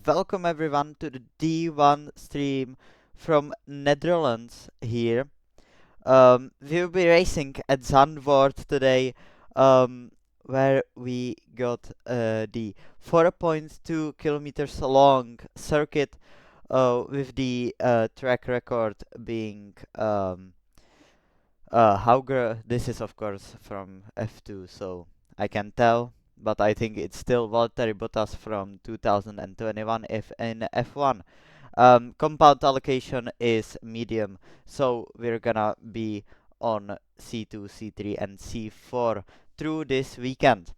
welcome everyone to the D1 stream from Netherlands here. We'll be racing at Zandvoort today, where we got the 4.2 kilometers long circuit, with the track record being Hauger. This is of course from F2, so I can tell, but I think it's still Valtteri Bottas from 2021 if in F1. Compound allocation is medium, so we're gonna be on C2, C3, and C4 through this weekend.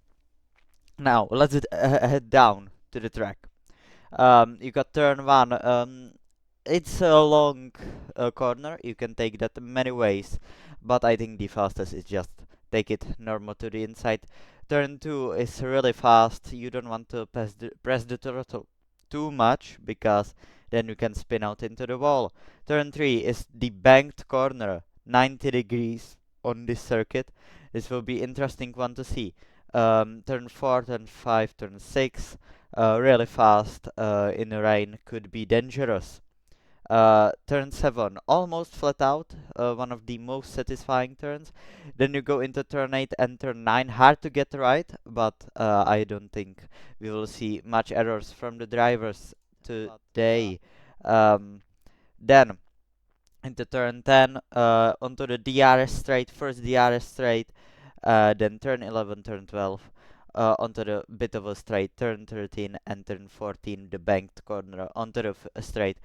Now let's head down to the track. You got turn one. It's a long corner. You can take that many ways, but I think the fastest is just take it normal to the inside. Turn two is really fast. You don't want to press the throttle too much because then you can spin out into the wall. Turn three is the banked corner, 90 degrees on this circuit. This will be interesting one to see. Turn four, turn five, turn six, really fast in the rain could be dangerous. Turn 7, almost flat out, one of the most satisfying turns. Then you go into turn 8 and turn 9, hard to get right, but I don't think we will see much errors from the drivers today. Then into turn 10, onto the DRS straight, first DRS straight, then turn 11, turn 12, onto the bit of a straight, turn 13 and turn 14, the banked corner onto the straight.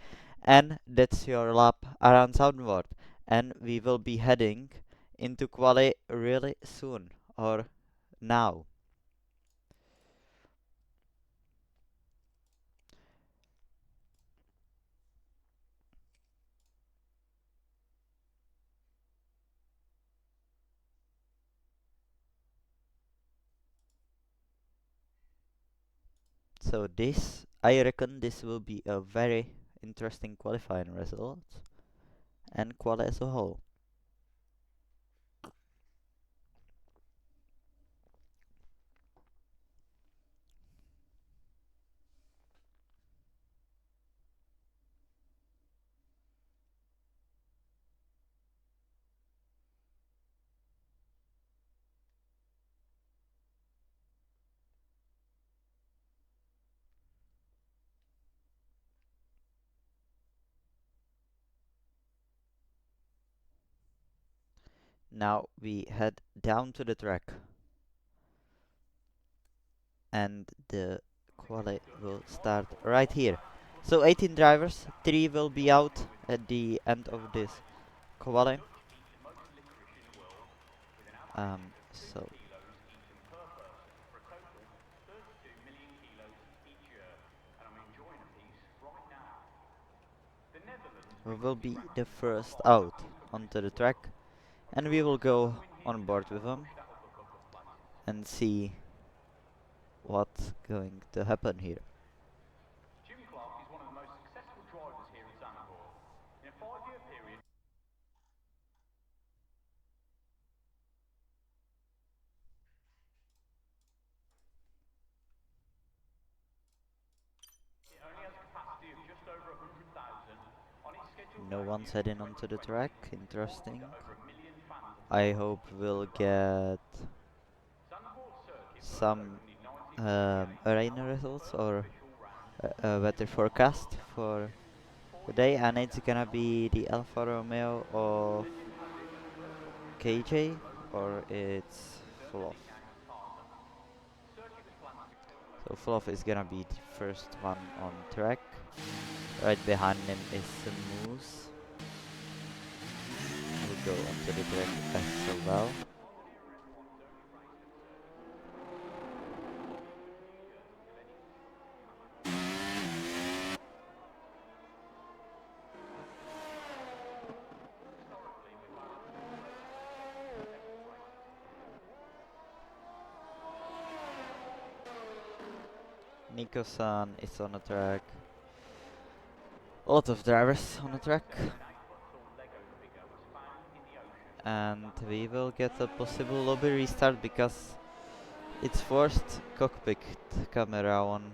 And that's your lap around Zandvoort. And we will be heading into quali really soon, or now. So this, I reckon this will be a very interesting qualifying result and quali as a whole. Now we head down to the track, and the quali will start right here. So 18 drivers, 3 will be out at the end of this quali. So we will be the first out onto the track, and we will go on board with them and see what's going to happen here. No one's heading onto the track. Interesting. I hope we'll get some rain results or weather forecast for today, and it's gonna be the Alfa Romeo of KJ, or it's Fluff. So Fluff is gonna be the first one on track. Right behind him is Moose. We'll go onto the track as well. Nico-san is on the track. A lot of drivers on the track. And we will get a possible lobby restart because it's forced cockpit camera on.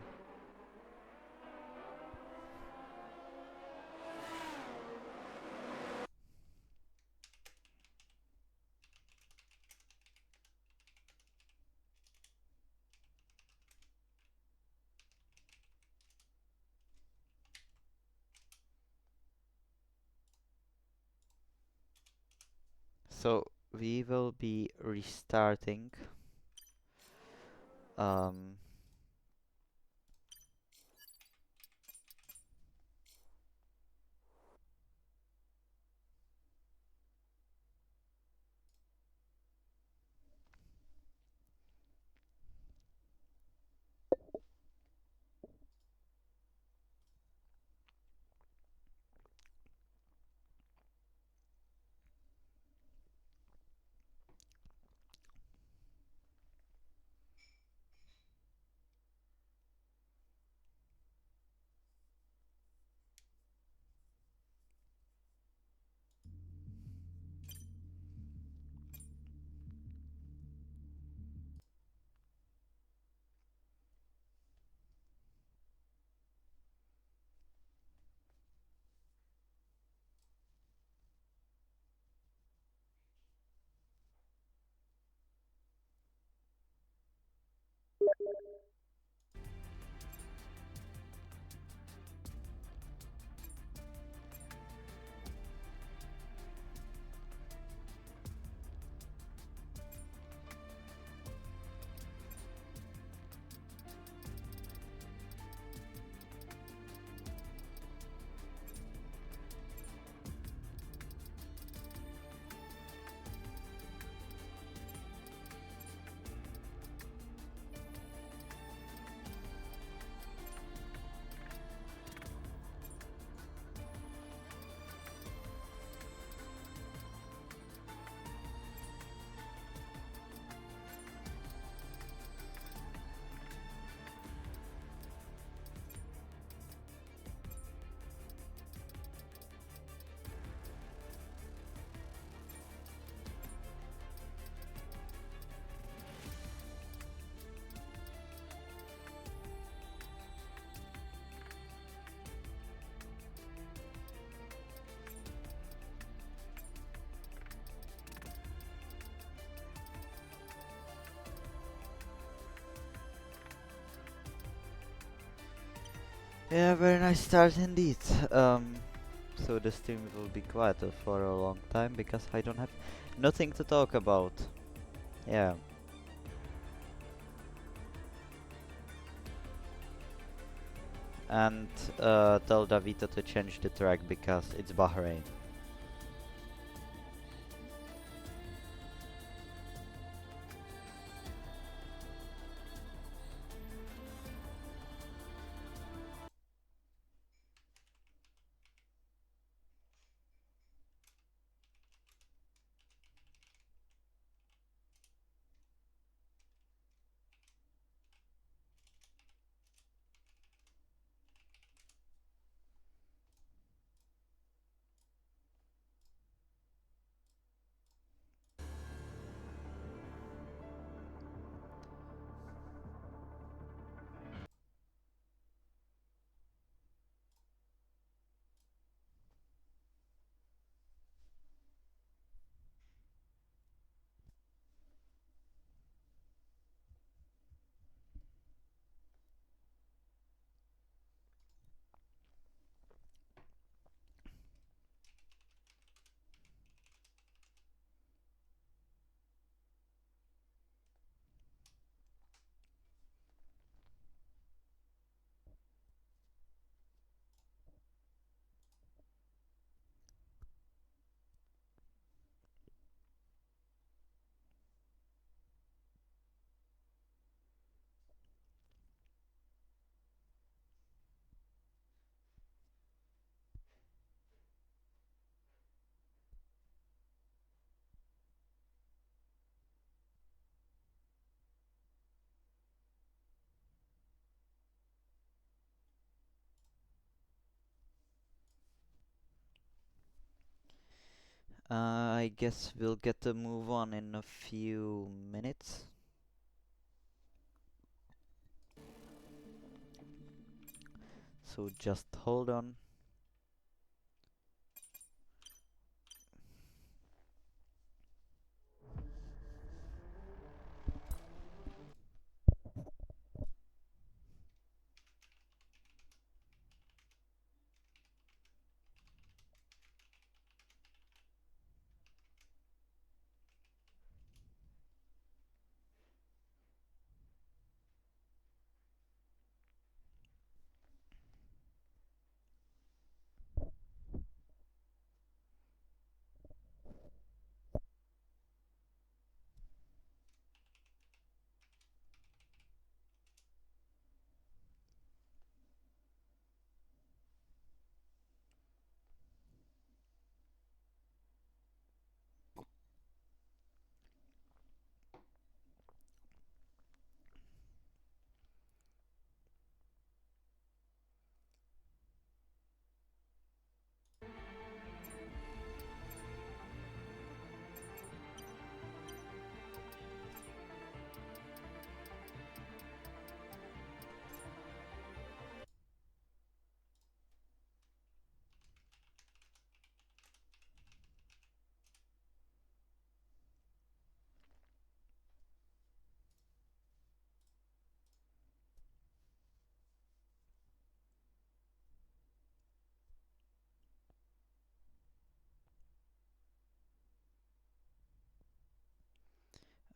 So we will be restarting. Um, yeah, very nice start indeed. So the stream will be quiet for a long time because I don't have nothing to talk about. Yeah. And tell Davita to change the track because it's Bahrain. I guess we'll get to move on in a few minutes. So just hold on.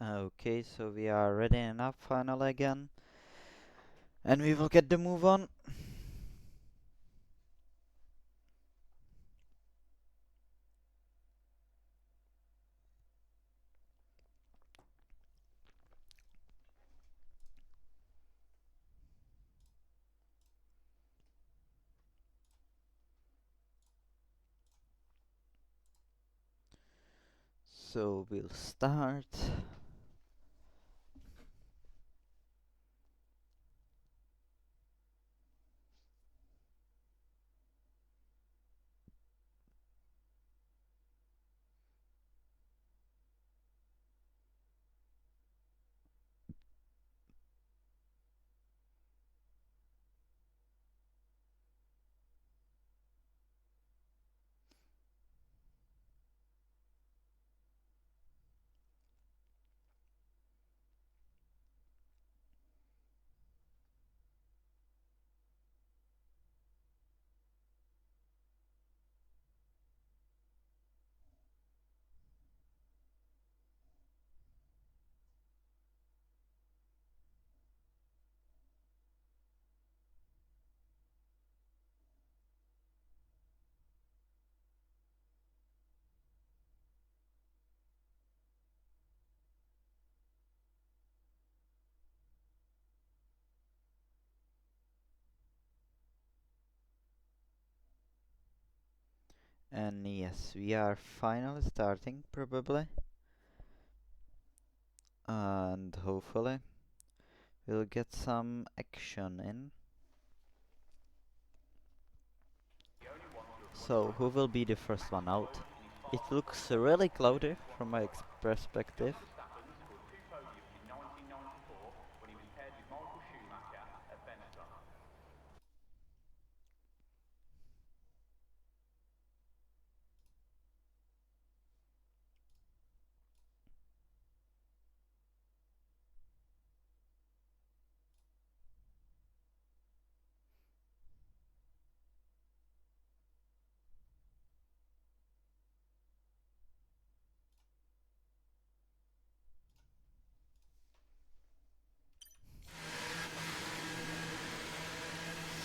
Okay, so we are ready enough finally again. And we will get the move on. So we'll start. And yes, we are finally starting, probably. And hopefully we'll get some action in. So, who will be the first one out? It looks really cloudy from my perspective.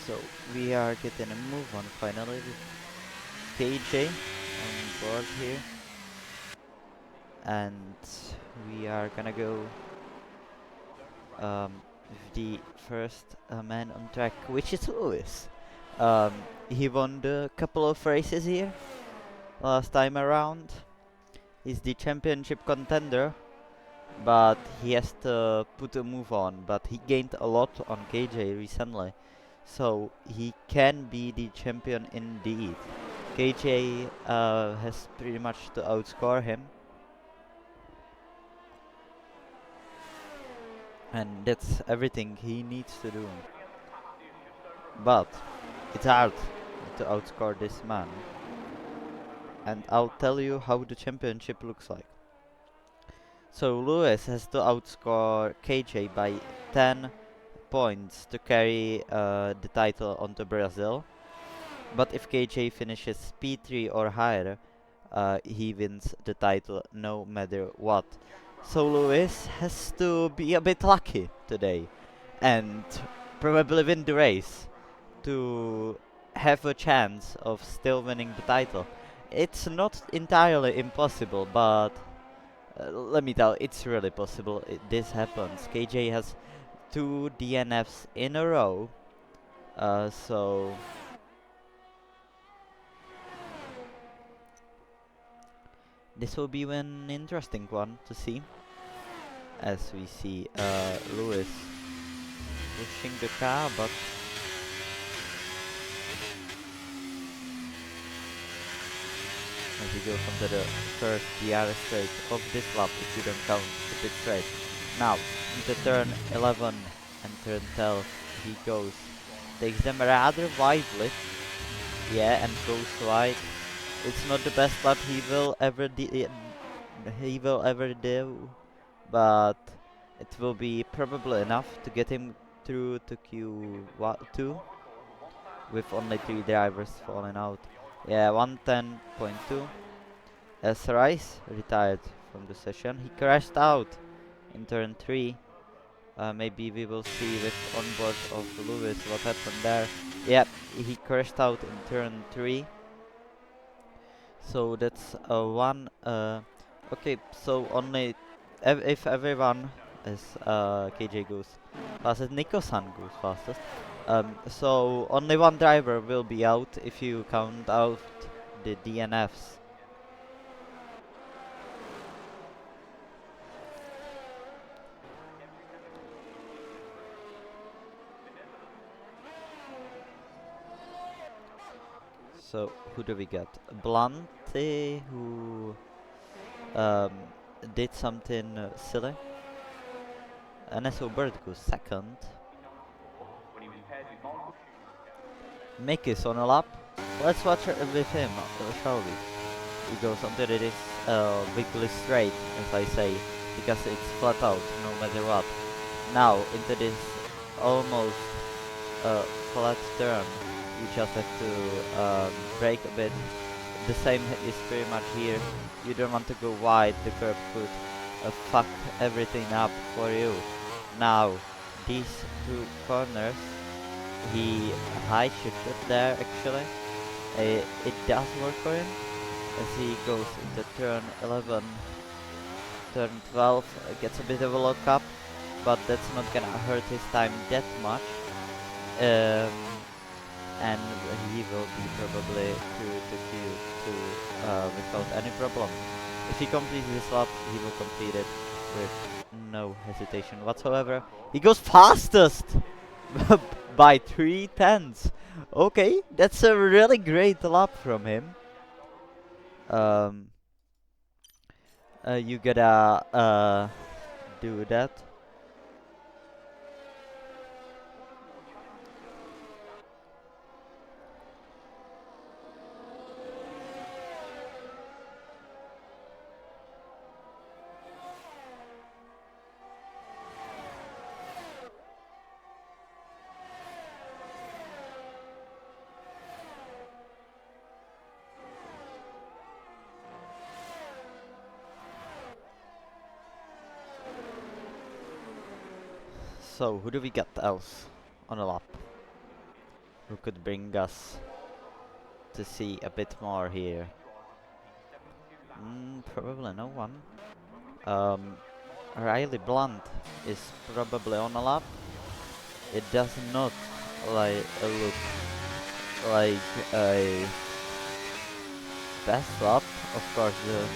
So, we are getting a move on finally with KJ on board here. And we are gonna go with the first man on track, which is Lewis. Um, he won the couple of races here last time around. He's the championship contender, but he has to put a move on. But he gained a lot on KJ recently, so he can be the champion indeed. KJ has pretty much to outscore him, and that's everything he needs to do. But it's hard to outscore this man, and I'll tell you how the championship looks like. So Lewis has to outscore KJ by 10 points to carry the title onto Brazil. But if KJ finishes P3 or higher, he wins the title no matter what. So Lewis has to be a bit lucky today and probably win the race to have a chance of still winning the title. It's not entirely impossible, but let me tell, it's really possible. This happens. KJ has 2 DNFs in a row, so this will be an interesting one to see. As we see Lewis pushing the car, but as we go from the first DRS straight of this lap, if you don't count the pit straight. Now, into turn 11 and turn 12, he goes. Takes them rather widely. Yeah, and goes wide. It's not the best lap he will ever do, but it will be probably enough to get him through to Q2 with only 3 drivers falling out. Yeah, 110.2. As Rice retired from the session, he crashed out in turn 3. Maybe we will see with onboard of Lewis what happened there. Yep, he crashed out in turn 3. So that's one. Okay, so only if everyone is KJ goes fastest, Nico-san goes fastest. So only one driver will be out if you count out the DNFs. So who do we get? Blante, who um, did something silly. NSO Bird goes second. Mick is on a lap. Let's watch with him, shall we? He goes onto this wiggly straight, as I say, because it's flat out, no matter what. Now, into this almost flat turn, you just have to brake a bit. The same is pretty much here. You don't want to go wide, the curb could fuck everything up for you. Now, these two corners, he high shifted there actually. It does work for him as he goes into turn 11, turn 12, gets a bit of a lock up, but that's not gonna hurt his time that much. And he will be probably through the Q2 without any problem. If he completes this lap, he will complete it with no hesitation whatsoever. He goes fastest by 3/10. Okay, that's a really great lap from him. You gotta do that. So, who do we get else on a lap? Who could bring us to see a bit more here? Probably no one. Riley Blunt is probably on a lap. It does not look like a best lap. Of course, the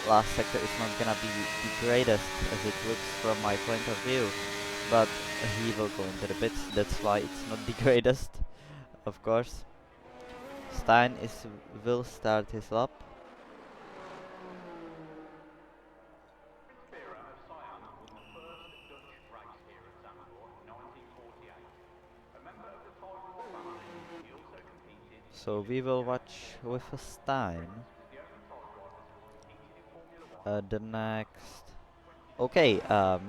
last sector is not gonna be the greatest as it looks from my point of view, but he will go into the pits. That's why it's not the greatest, of course. Stein will start his lap. So we will watch with a Stein. The next. Okay,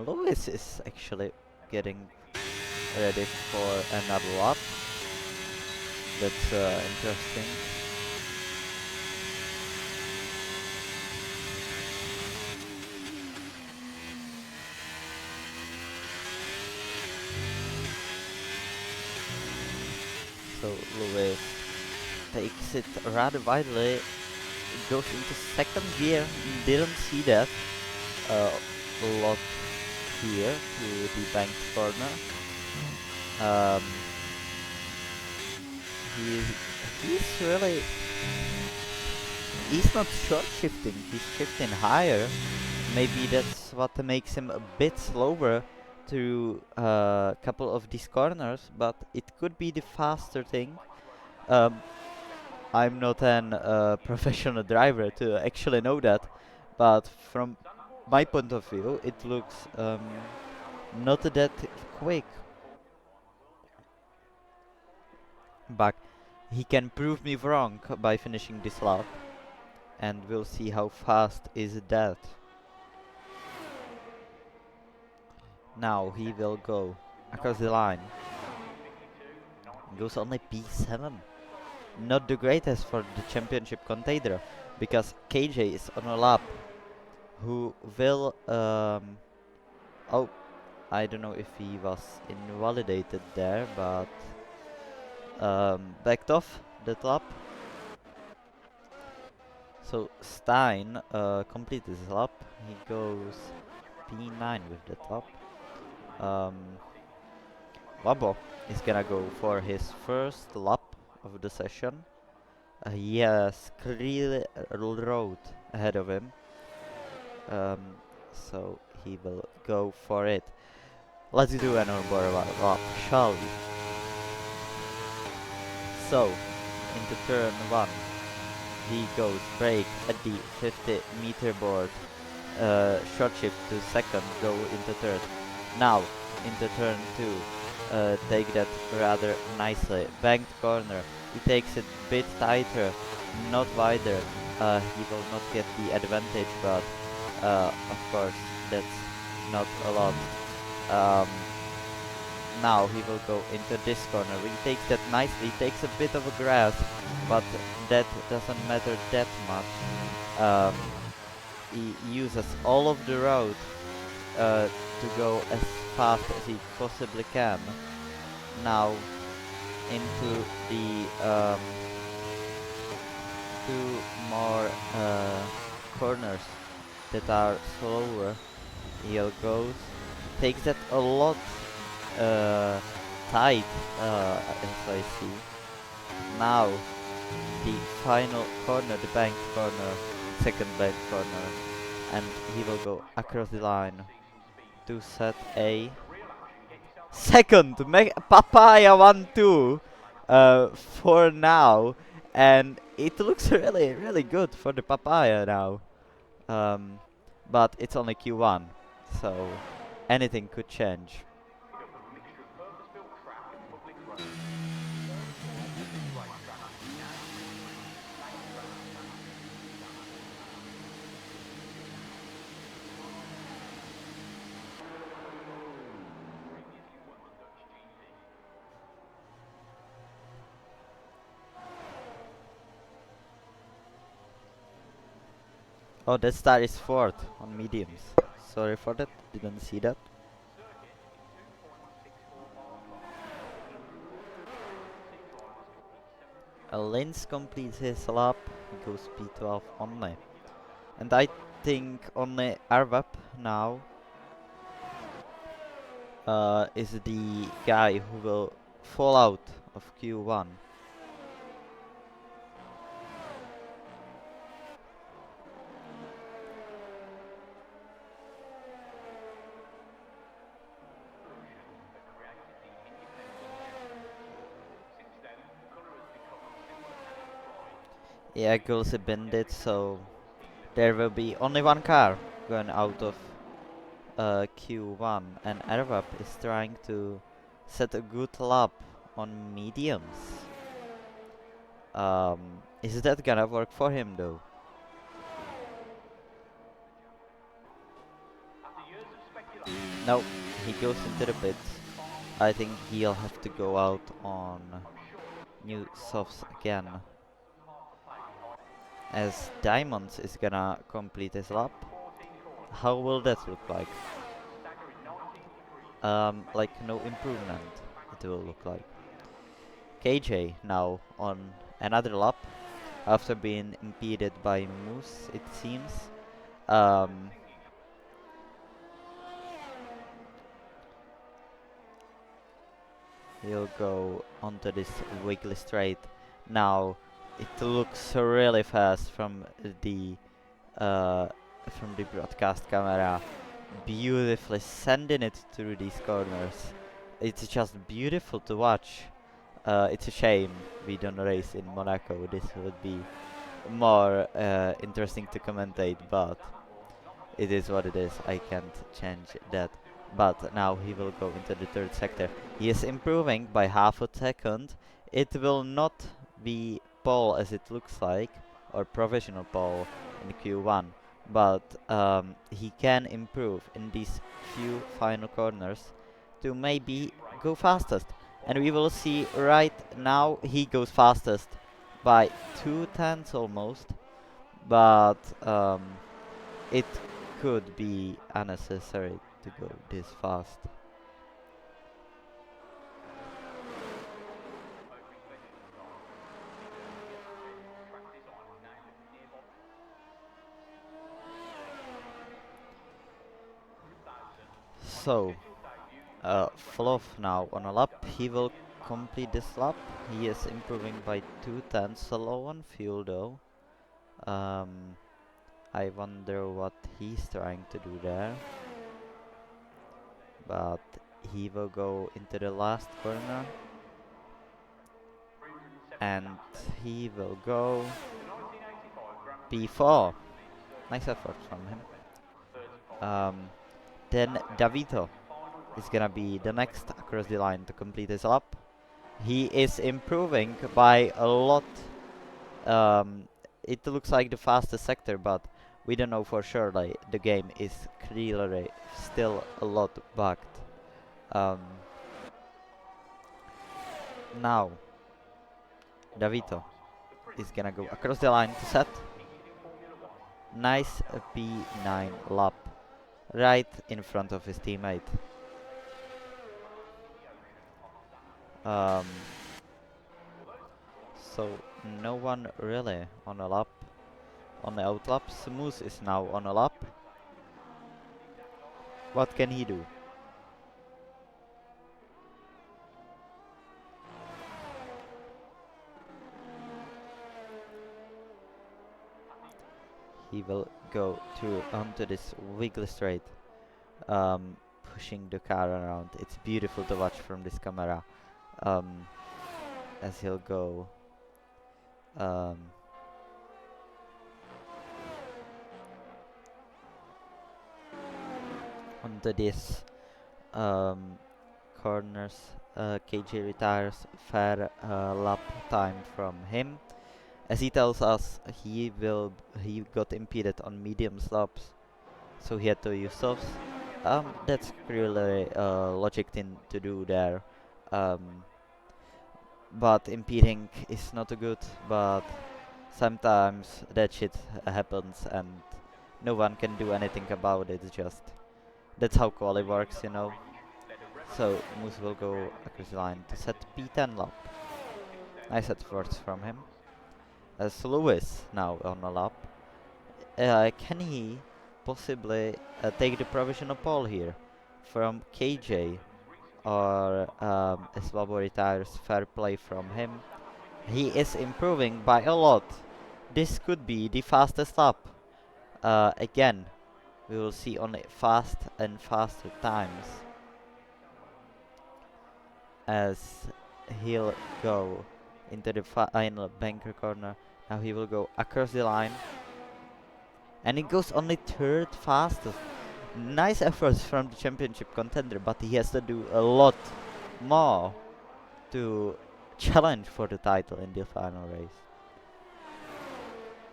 Lewis is actually getting ready for another lap. That's interesting. So Lewis takes it rather widely, goes into second gear, didn't see that a lot here to the banked corner. He's really, he's not short shifting, he's shifting higher. Maybe that's what makes him a bit slower through a couple of these corners, but it could be the faster thing. I'm not an professional driver to actually know that, but from my point of view, it looks not that quick. But he can prove me wrong by finishing this lap, and we'll see how fast is that. Now he will go across the line. Goes only P7. Not the greatest for the championship contender, because KJ is on a lap who will Oh, I don't know if he was invalidated there, but backed off the top. So Stein completes his lap. He goes P9 with the top. Um, Wabo is gonna go for his first lap of the session. He has clear road ahead of him. Um, so he will go for it. Let's do an onboard lap, shall we? So, into turn 1, he goes brake at the 50-meter board. Short shift to second, go into third. Now, into turn 2, take that rather nicely. Banked corner, he takes it a bit tighter, not wider. He will not get the advantage, but of course, that's not a lot. Um, Now he will go into this corner. He takes that nicely, he takes a bit of a grass, but that doesn't matter that much. He uses all of the road to go as fast as he possibly can. Now into the two more corners that are slower. He'll goes, takes that a lot tight, as I see. Now the final corner, the bank corner, second bank corner, and he will go across the line to set a second papaya 1-2 for now, and it looks really good for the papaya now. But it's only Q1, so anything could change. Oh, that star is fourth on mediums. Sorry for that, didn't see that. Lens completes his lap, he goes P12 only. And I think only Arvap now is the guy who will fall out of Q1. Yeah, goes a bandit, so there will be only one car going out of Q1, and Arvap is trying to set a good lap on mediums. Is that gonna work for him though? No, he goes into the pits. I think he'll have to go out on new softs again, as Diamonds is gonna complete his lap. How will that look like? Like no improvement, it will look like. KJ now on another lap after being impeded by Moose, it seems. Um, he'll go onto this wiggly straight. Now it looks really fast the uh, from the broadcast camera, beautifully sending it through these corners. It's just beautiful to watch. It's a shame we don't race in Monaco. This would be more interesting to commentate, but it is what it is. I can't change that. But now he will go into the third sector. He is improving by half a second. It will not be pole as it looks like, or provisional pole in Q1, but he can improve in these few final corners to maybe go fastest. And we will see right now he goes fastest by 2/10 almost, but it could be unnecessary to go this fast. So, Fluff now on a lap. He will complete this lap. He is improving by 2 tenths. Low on fuel though. I wonder what he's trying to do there. But he will go into the last corner. And he will go P4. Nice effort from him. Then Davito is gonna be the next across the line to complete his lap. He is improving by a lot. It looks like the fastest sector, but we don't know for sure. Like, the game is clearly still a lot bugged. Now Davito is gonna go across the line to set. Nice P9 lap right in front of his teammate. So no one really on a lap, on the out lap. Smooth is now on a lap. What can he do? He will go through onto this wiggly straight, pushing the car around. It's beautiful to watch from this camera, as he'll go onto this corners. KJ retires. Fair lap time from him. As he tells us, he got impeded on medium slopes, so he had to use softs. That's clearly logic thing to do there. But impeding is not good, but sometimes that shit happens and no one can do anything about it. It's just that's how quali works, you know. So Moose will go across the line to set P10 lap. Nice efforts from him. As Lewis now on a lap. Can he possibly take the provisional pole here from KJ? Or as Bobo retires, fair play from him. He is improving by a lot. This could be the fastest lap. Again, we will see only fast and faster times as he'll go into the final banker corner. Now he will go across the line, and it goes only third fastest. Nice efforts from the championship contender, but he has to do a lot more to challenge for the title in the final race.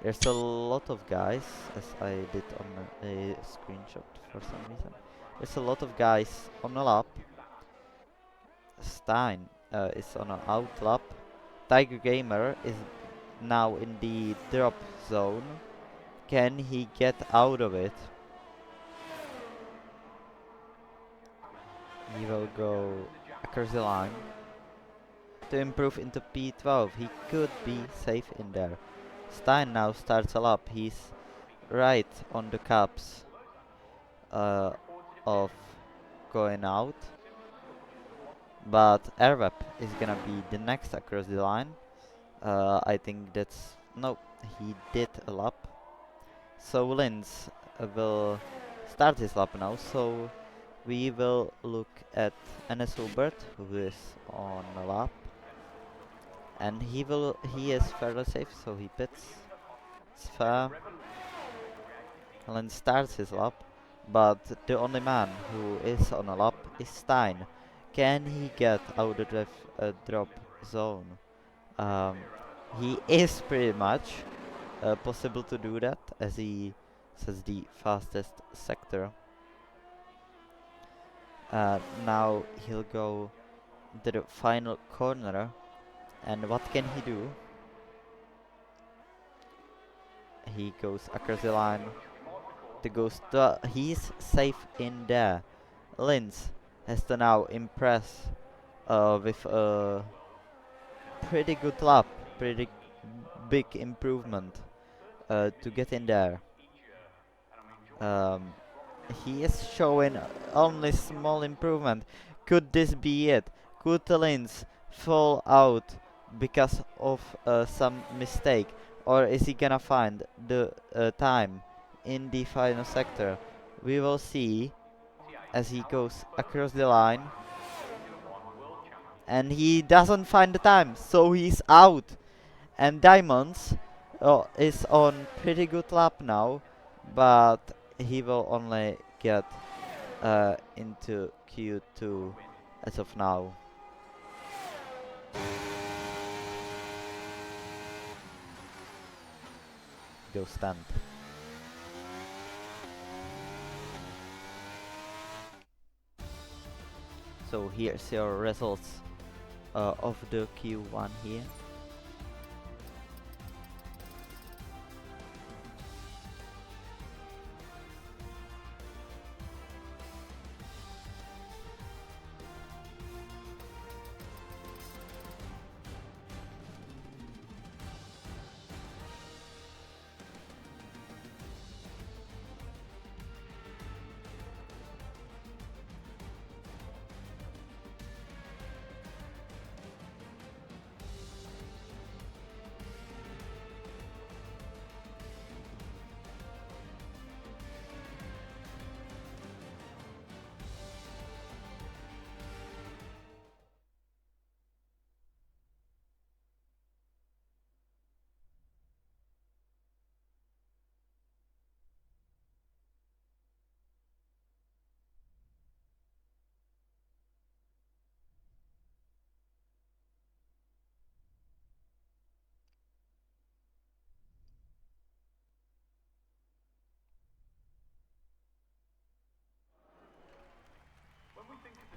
There's a lot of guys, as I did on a screenshot for some reason. There's a lot of guys on a lap. Stein is on an out lap. Tiger Gamer is now in the drop zone. Can he get out of it? He will go across the line to improve into P12. He could be safe in there. Stein now starts a lap. He's right on the caps of going out. But Erweb is gonna be the next across the line. I think that's... no, he did a lap. So Linz will start his lap now. So we will look at Enes Hubert, who is on a lap. And he is fairly safe, so he pits. It's fair. Linz starts his lap. But the only man who is on a lap is Stein. Can he get out of the drop zone? He is pretty much possible to do that, as he says the fastest sector. Now he'll go into the final corner, and what can he do? He goes across the line. He's safe in there. Linz has to now impress with a pretty good lap, pretty big improvement to get in there. Um, he is showing only small improvement. Could this be it? Could Linz fall out because of some mistake, or is he gonna find the time in the final sector? We will see as he goes across the line, and he doesn't find the time, so he's out. And Diamonds is on pretty good lap now, but he will only get into Q2 as of now. Go stand. So here's your results of the Q1 here.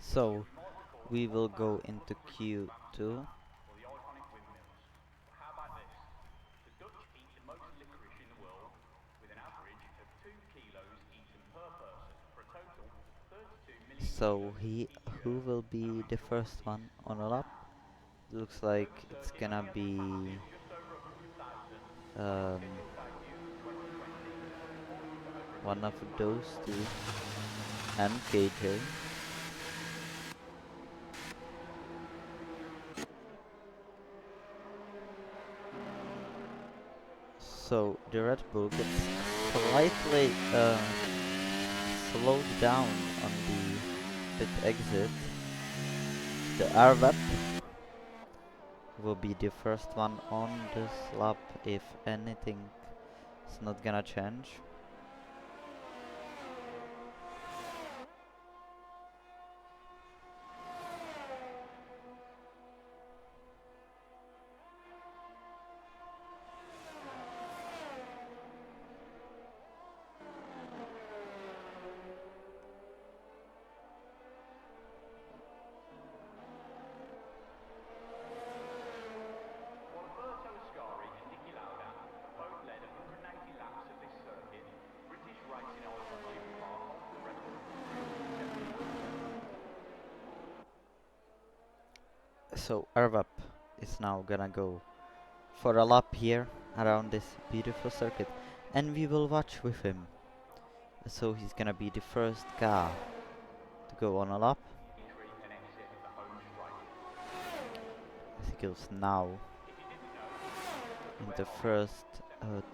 So we will go into Q2. So who will be the first one on a lap? Looks like it's gonna be um, one of those two and KJ. So the Red Bull gets slightly slowed down on the pit exit. The R-Web will be the first one on this lap if anything is not gonna change. So Ervap is now gonna go for a lap here around this beautiful circuit, and we will watch with him. So he's gonna be the first car to go on a lap as he goes now into first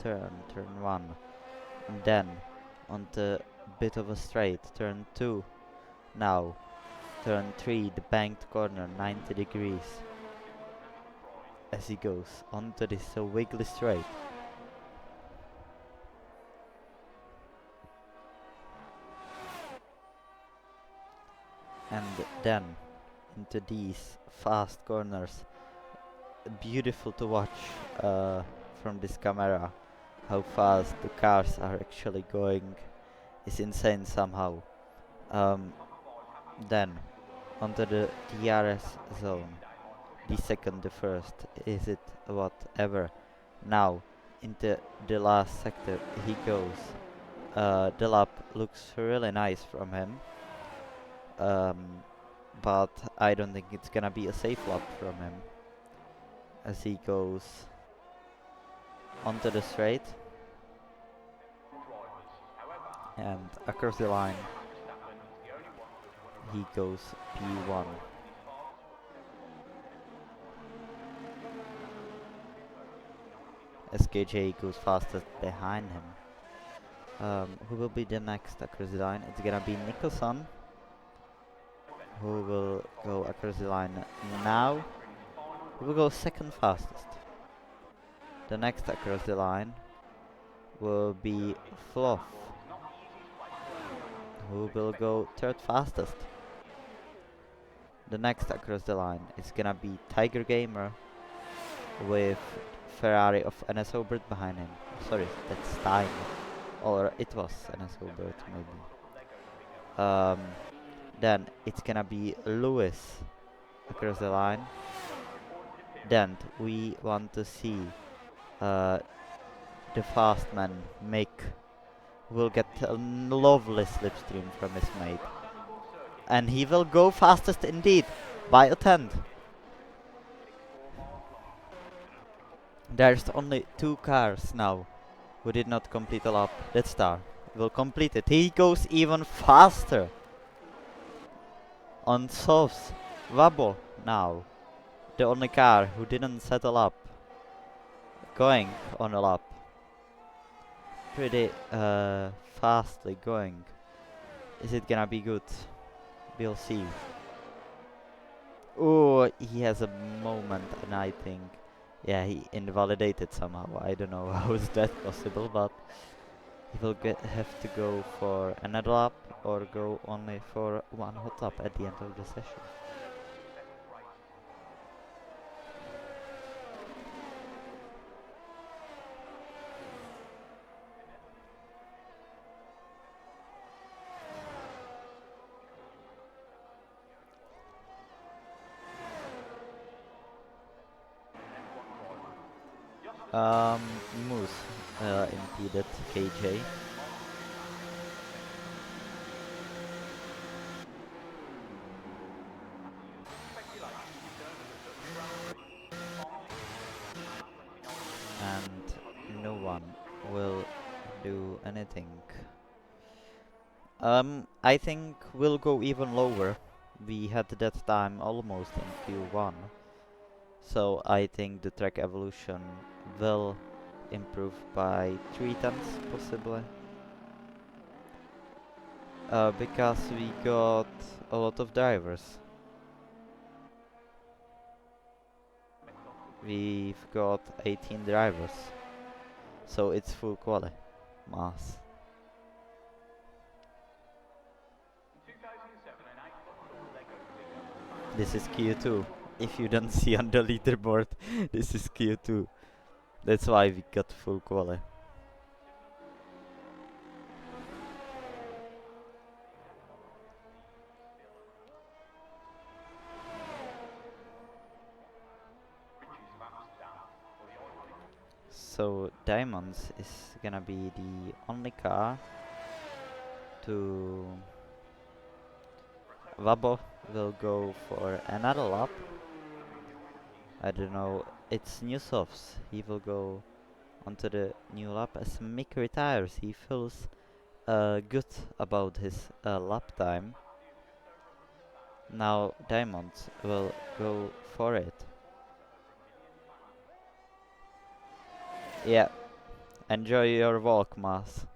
turn 1, and then onto a bit of a straight, turn 2, now turn 3, the banked corner, 90 degrees, as he goes onto this wiggly straight. And then into these fast corners. Beautiful to watch from this camera. How fast the cars are actually going is insane somehow. Then onto the DRS zone. The second, the first, is it whatever. Now into the last sector he goes. The lap looks really nice from him. but I don't think it's gonna be a safe lap from him as he goes onto the straight and across the line he goes P1. SKJ goes fastest behind him. Who will be the next across the line? It's gonna be Nicholson, who will go across the line now. He will go second fastest. The next across the line will be Fluff, who will go third fastest. The next across the line is gonna be Tiger Gamer with Ferrari of NS Hobart behind him. Sorry, that's Stein. Or it was NS Hobart maybe. Then it's gonna be Lewis across the line. Then we want to see the fast man Mick will get a lovely slipstream from his mate. And he will go fastest indeed by a tenth. There's only 2 cars now who did not complete a lap. That star will complete it. He goes even faster on Sov's Wabo now. The only car who didn't settle up going on a lap. Pretty fastly going. Is it gonna be good? We'll see. Oh, he has a moment and I think, yeah, he invalidated somehow. I don't know how is that possible, but he will have to go for another lap or go only for one hot lap at the end of the session. Moose impeded KJ. And no one will do anything. I think we'll go even lower. We had that time almost in Q1. So I think the track evolution will improve by 3/10 possibly. Because we got a lot of drivers. We've got 18 drivers. So it's full quali mass. This is Q2. If you don't see on the leaderboard, this is Q2. That's why we got full quali. So Diamonds is gonna be the only car to Wabo will go for another lap. I don't know, it's Newsofts. He will go onto the new lap as Mick retires. He feels good about his lap time. Now Diamonds will go for it. Yeah, enjoy your walk, Mas.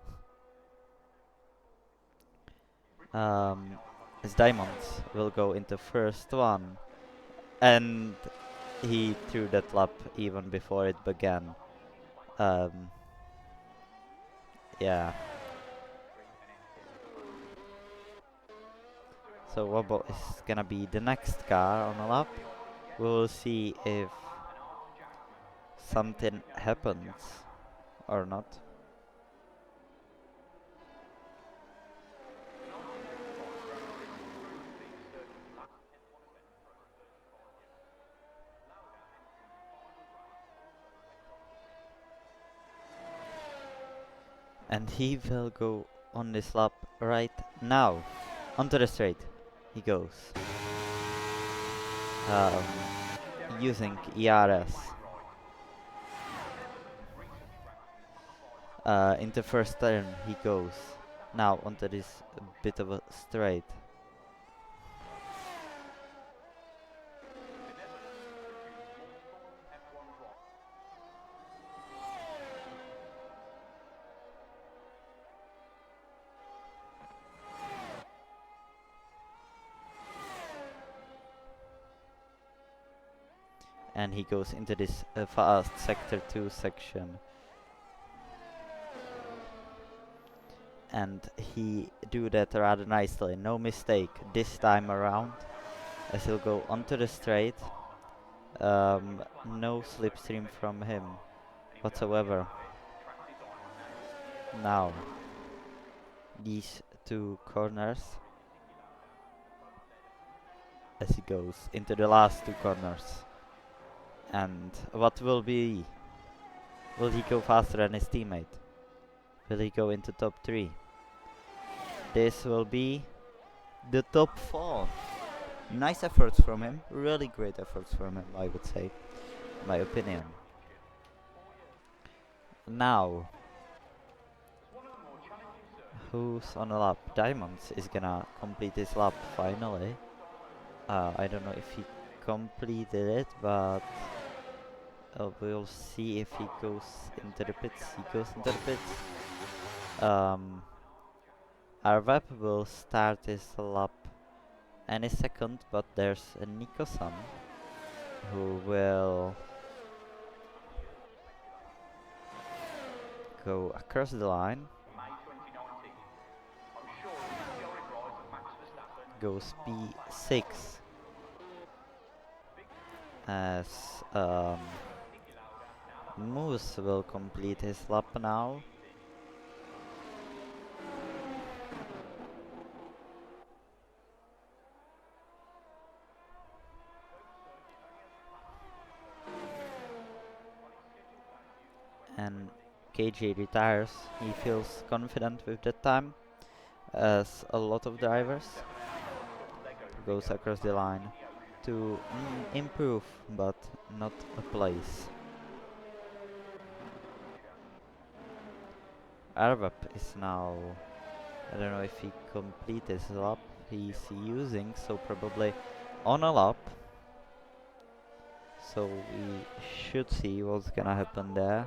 His Diamonds will go into first one, and he threw that lap even before it began. Yeah. So Wobble is gonna be the next car on a lap. We'll see if something happens or not. And he will go on this lap right now onto the straight. he goes. Um, Using ERS. Into first turn he goes. Now onto this bit of a straight. And he goes into this fast sector 2 section. And he do that rather nicely, no mistake this time around, as he'll go onto the straight. No slipstream from him whatsoever. Now, these two corners, as he goes into the last two corners. And what will be? Will he go faster than his teammate? Will he go into top 3? This will be the top 4. Nice efforts from him, really great efforts from him, I would say, my opinion. Now, who's on a lap? Diamonds is gonna complete his lap finally. I don't know if he completed it, but we'll see if he goes into the pits. He goes into the pits. Our web will start his lap any second, but there's a Nico-san who will go across the line. Goes P6 as Moose will complete his lap now. And KJ retires. He feels confident with that time, as a lot of drivers. Goes across the line to improve, but not a place. Arvap is now, I don't know if he completed his lap, he's using, so probably on a lap. So we should see what's gonna happen there.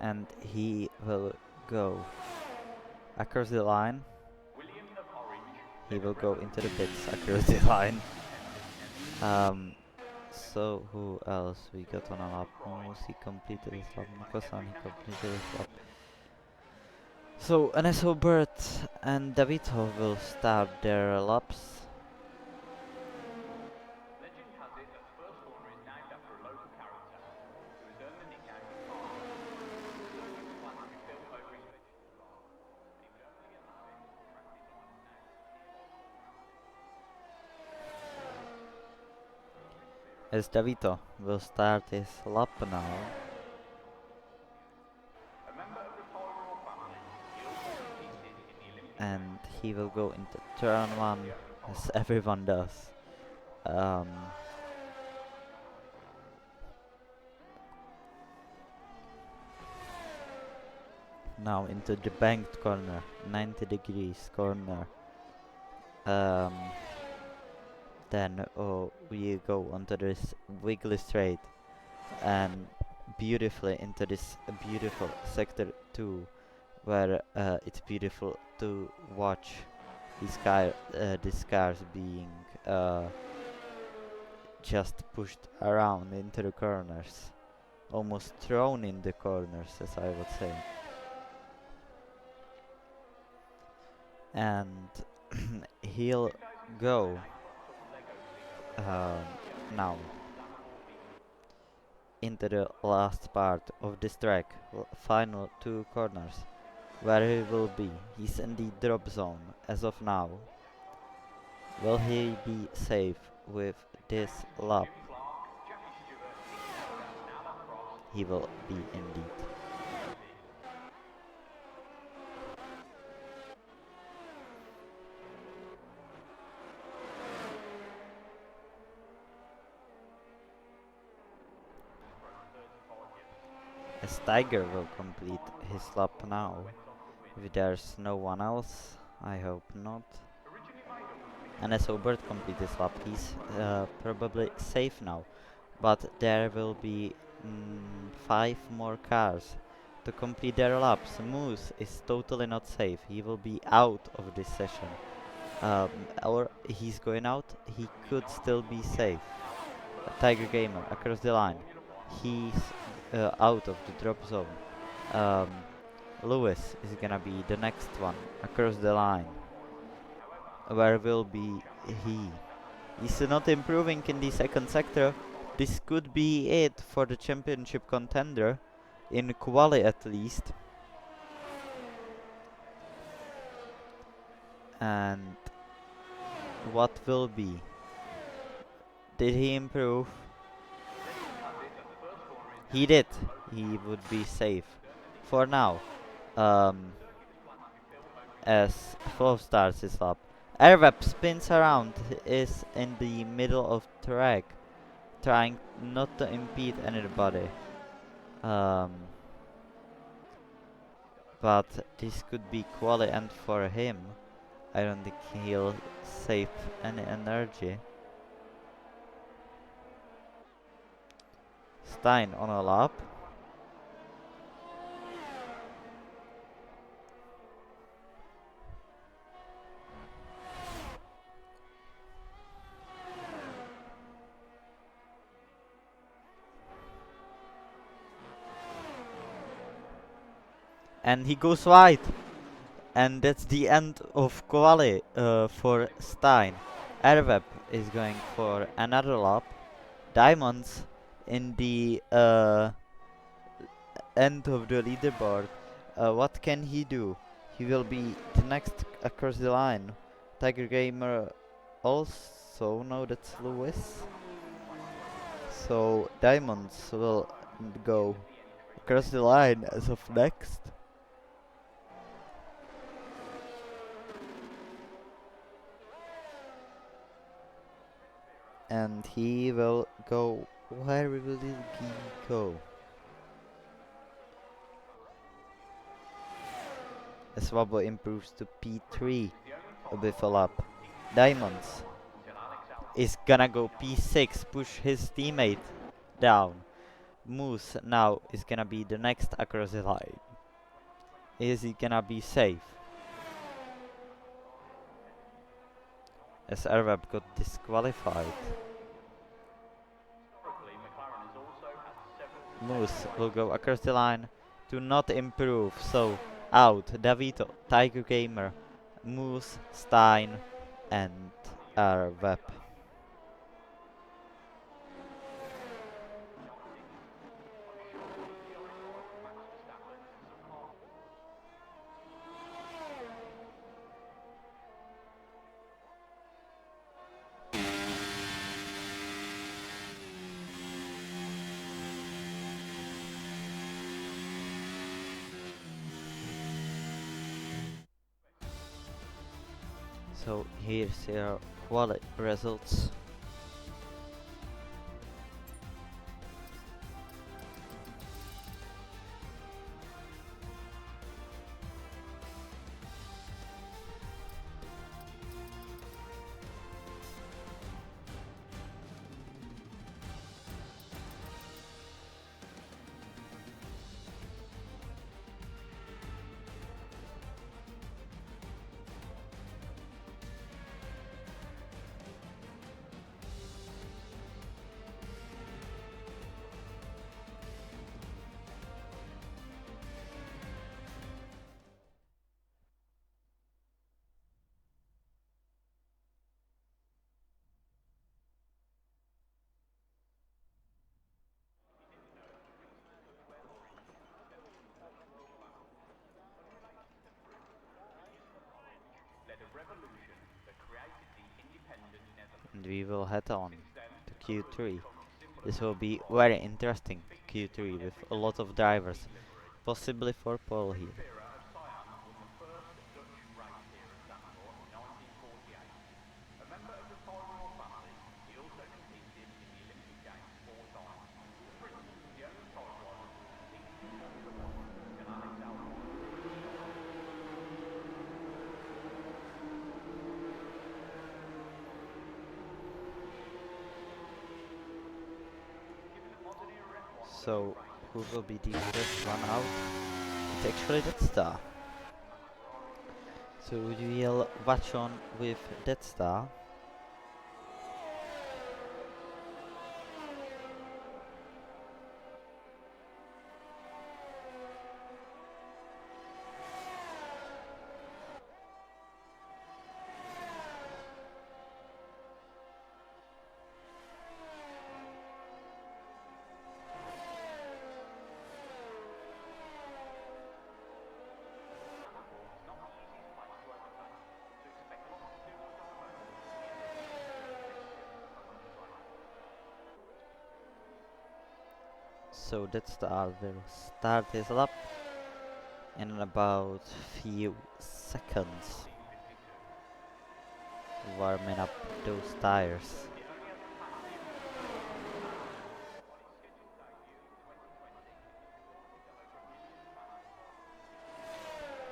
And he will go across the line. He will go into the pits across the line. So who else we got on a lap? Moose, he completed his lap. Nico-san, he completed his lap. So NSO Bert and Davito will start their laps. As Davito will start his lap now. And he will go into turn 1, as everyone does. Now into the banked corner, 90 degrees corner. Then we go onto this wiggly straight and beautifully into this beautiful sector 2, where it's beautiful to watch these cars being just pushed around into the corners, almost thrown in the corners, as I would say. And he'll go now into the last part of this track, final 2 corners, where he will be. He's in the drop zone as of now. Will he be safe with this lap? he will be indeed. As Tiger will complete his lap now. If there's no one else, I hope not. And as Obert completes his lap, he's probably safe now. But there will be 5 more cars to complete their laps. Moose is totally not safe. He will be out of this session. Or he's going out. He could still be safe. Tiger Gamer across the line. He's out of the drop zone. Um, Lewis is gonna be the next one across the line. Where will be he? He's not improving in the second sector. This could be it for the championship contender, in quali at least. And what will be? Did he improve? He did. He would be safe for now. As Flow starts his lap. Airweb spins around, is in the middle of track, trying not to impede anybody. But this could be quali end for him. I don't think he'll save any energy. Stein on a lap. And he goes wide. And that's the end of quali for Stein. Airweb is going for another lap. Diamonds in the end of the leaderboard. What can he do? He will be the next across the line. Tiger Gamer also, no, that's Lewis. So Diamonds will go across the line as of next. And he will go. Where will he go? Swabbo improves to P3 with a lap. Diamonds is gonna go P6, push his teammate down. Moose now is gonna be the next across the line. Is he gonna be safe? As Arweb got disqualified. Moose will go across the line to not improve, so out Davito, Tiger Gamer, Moose, Stein and Arweb. So here's your quality results. And we will head on to Q3. This will be very interesting. Q3 with a lot of drivers, possibly for pole here. So, who will be the first one out? It's actually that star. So we'll watch on with that star. So that star will start his lap in about few seconds, warming up those tires.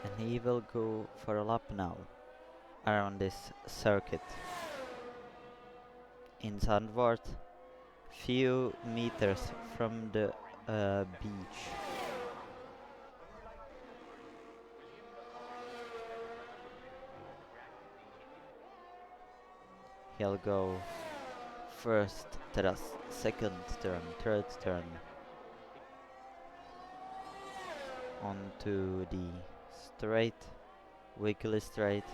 And he will go for a lap now around this circuit. In Zandvoort, few meters from the beach. He'll go first turn, second turn, third turn onto the straight, wiggly straight.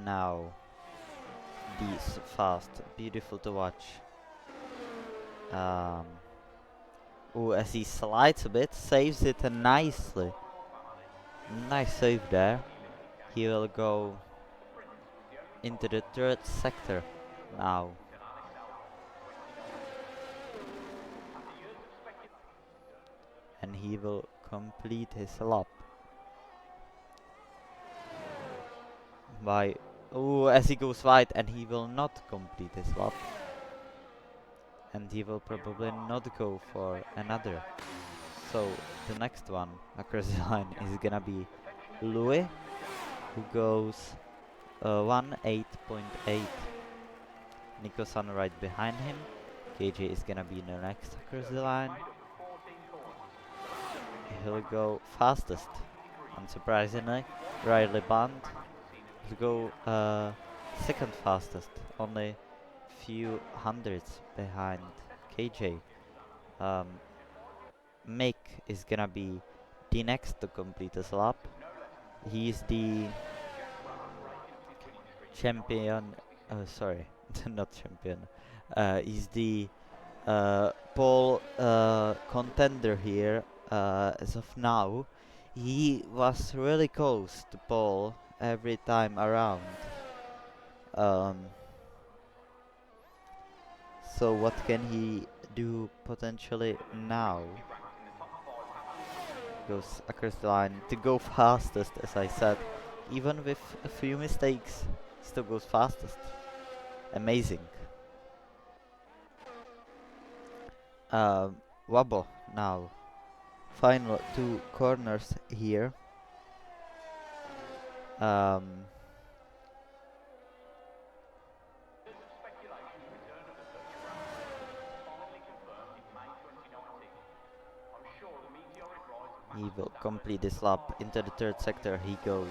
Now, these fast, beautiful to watch. As he slides a bit, saves it nicely. Nice save there. He will go into the third sector now. And he will complete his lap. As he goes wide, and he will not complete his lap. And he will probably not go for another. So the next one across the line is gonna be Louis, who goes 1:8.8. Nico-san right behind him. KJ is gonna be the next across the line. He'll go fastest, unsurprisingly. Riley Bond to go second fastest, only few hundreds behind KJ. Mick is gonna be the next to complete his lap. He's the champion, sorry, not champion. He's the pole contender here as of now. He was really close to pole every time around. So what can he do potentially now? Goes across the line to go fastest, as I said. Even with a few mistakes, still goes fastest. Amazing. Wabo now. Final two corners here. He will complete this lap. Into the third sector he goes.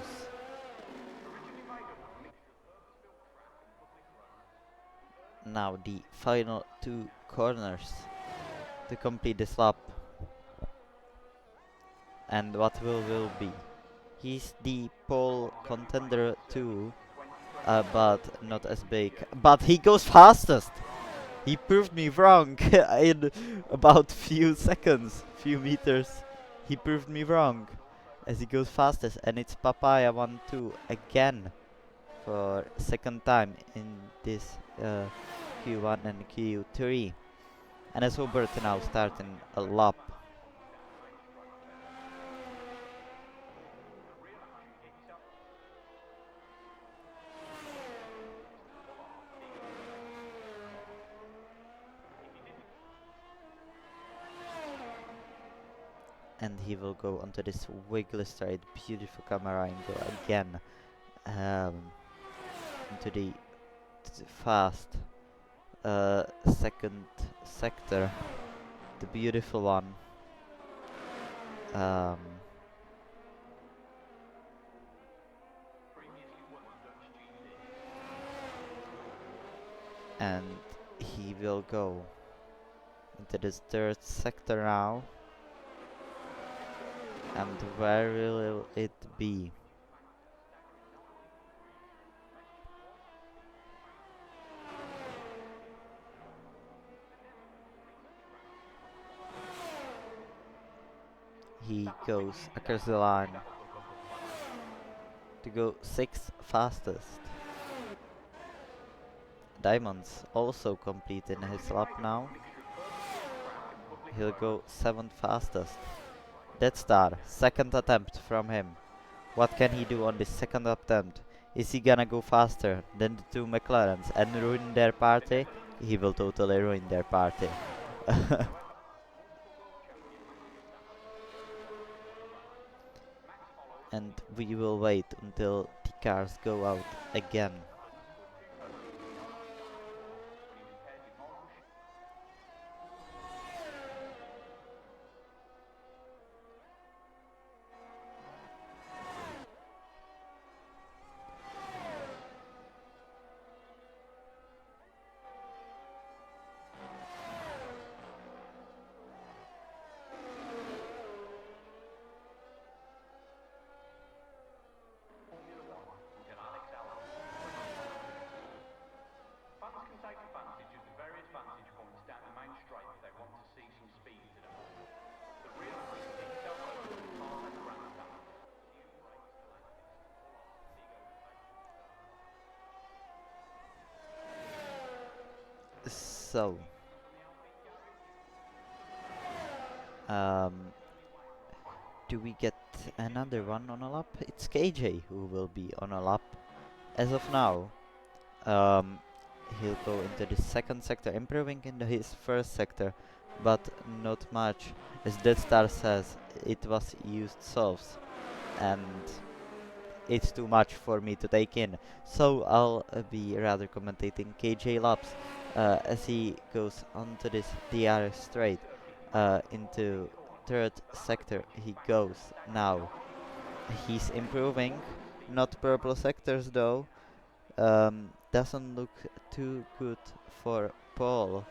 Now the final two corners to complete this lap. And what will be? He's the pole contender too, but not as big. But he goes fastest! He proved me wrong in about few seconds, few meters. He proved me wrong as he goes fastest, and it's Papaya 1-2 again. for second time in this Q1 and Q3. And as Hubert now starting a lap. And he will go onto this wiggly straight, beautiful camera angle again, into the fast second sector, the beautiful one. Um, and he will go into this third sector now. And where will it be? He goes across the line to go 6th fastest. Diamonds also complete in his lap now. He'll go 7th fastest. Dead Star, second attempt from him. What can he do on this second attempt? Is he gonna go faster than the two McLarens and ruin their party? He will totally ruin their party. And we will wait until the cars go out again. So, um, do we get another one on a lap? It's KJ who will be on a lap. As of now, he'll go into the second sector, improving in his first sector, but not much. As Dead Star says, it was used softs, and it's too much for me to take in. So I'll be rather commentating KJ laps as he goes onto this DR straight into third sector. He goes now. He's improving, not purple sectors though. Doesn't look too good for Paul.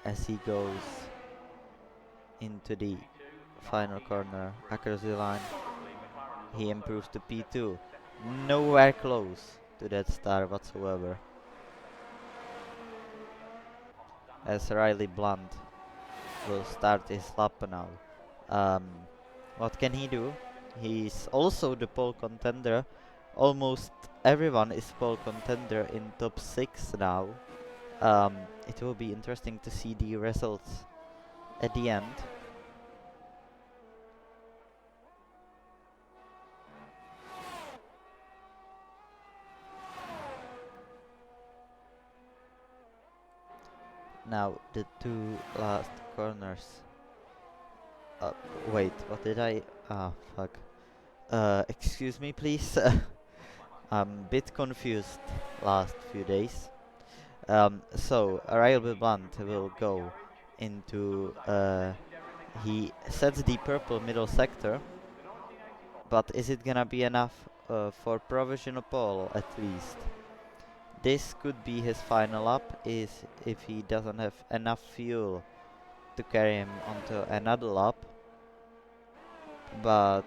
As he goes into the final corner across the line, he improves to P2. Nowhere close to that star whatsoever. As Riley Blunt will start his lap now. What can he do? He's also the pole contender. Almost everyone is pole contender in top 6 now. It will be interesting to see the results at the end. Now the two last corners. Wait, what did I? Ah, fuck. Excuse me, please. I'm a bit confused last few days. So Riley Blunt will go into. He sets the purple middle sector, but is it gonna be enough for provisional pole at least? This could be his final lap, is if he doesn't have enough fuel to carry him onto another lap, but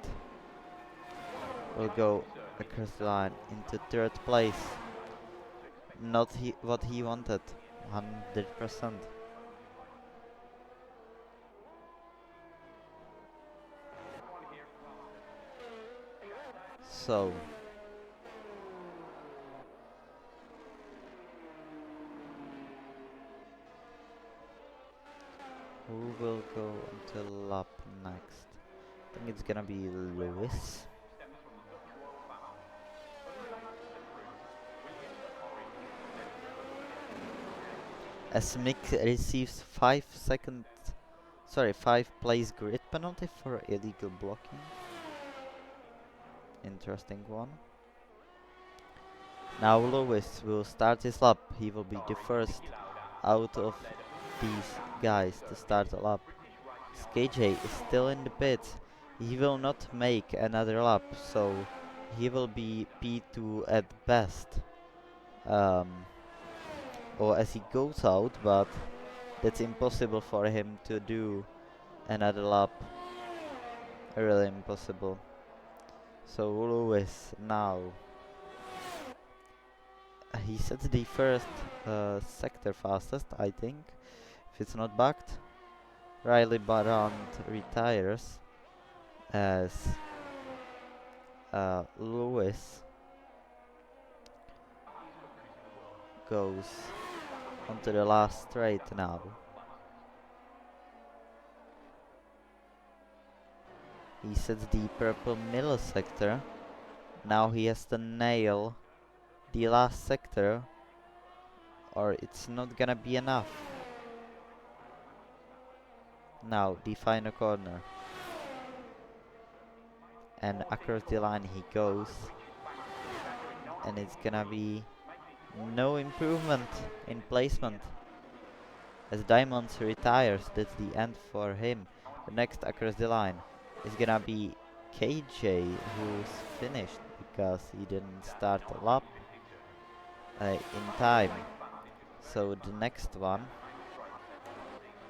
will go across the line into third place. Not what he wanted, 100%. So who will go until lap next? I think it's gonna be Lewis. As Mick receives 5 place grid penalty for illegal blocking. Interesting one. Now Lewis will start his lap. He will be the first out of these guys to start a lap. KJ is still in the pits. He will not make another lap, so he will be P2 at best. Or as he goes out, but that's impossible for him to do another lap. Really impossible. So Lewis now. He sets the first sector fastest, I think, if it's not bugged. Riley Barant retires as Lewis goes onto the last straight now. He sets the purple middle sector. Now he has to nail the last sector or it's not gonna be enough. Now the final corner. And across the line he goes. And it's gonna be no improvement in placement. As Diamonds retires, that's the end for him. The next across the line is gonna be KJ, who's finished because he didn't start a lap in time. So the next one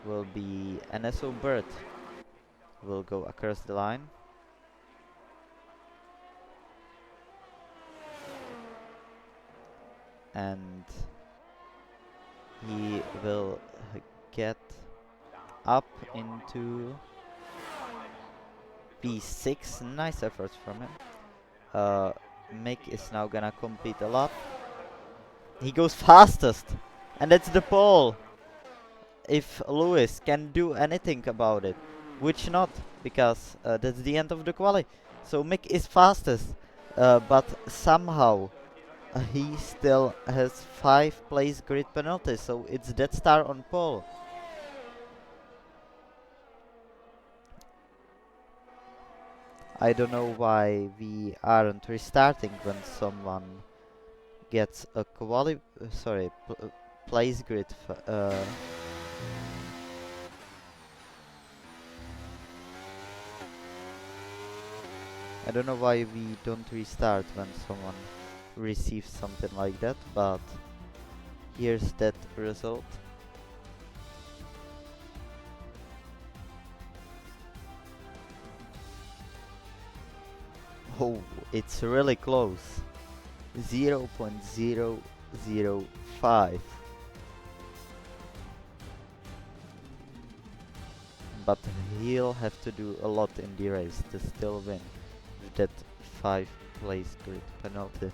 will be NSO Bird. Will go across the line. And he will get up into P6. Nice efforts from him. Mick is now gonna compete a lot. He goes fastest, and that's the pole. If Lewis can do anything about it, which not, because that's the end of the quali. So Mick is fastest, but somehow he still has 5 place grid penalties, so it's Dead Star on pole. I don't know why we aren't restarting when someone gets a place grid. I don't know why we don't restart when someone receives something like that, but here's that result. Oh, it's really close. 0.005. But he'll have to do a lot in the race to still win with that 5 place grid penalty.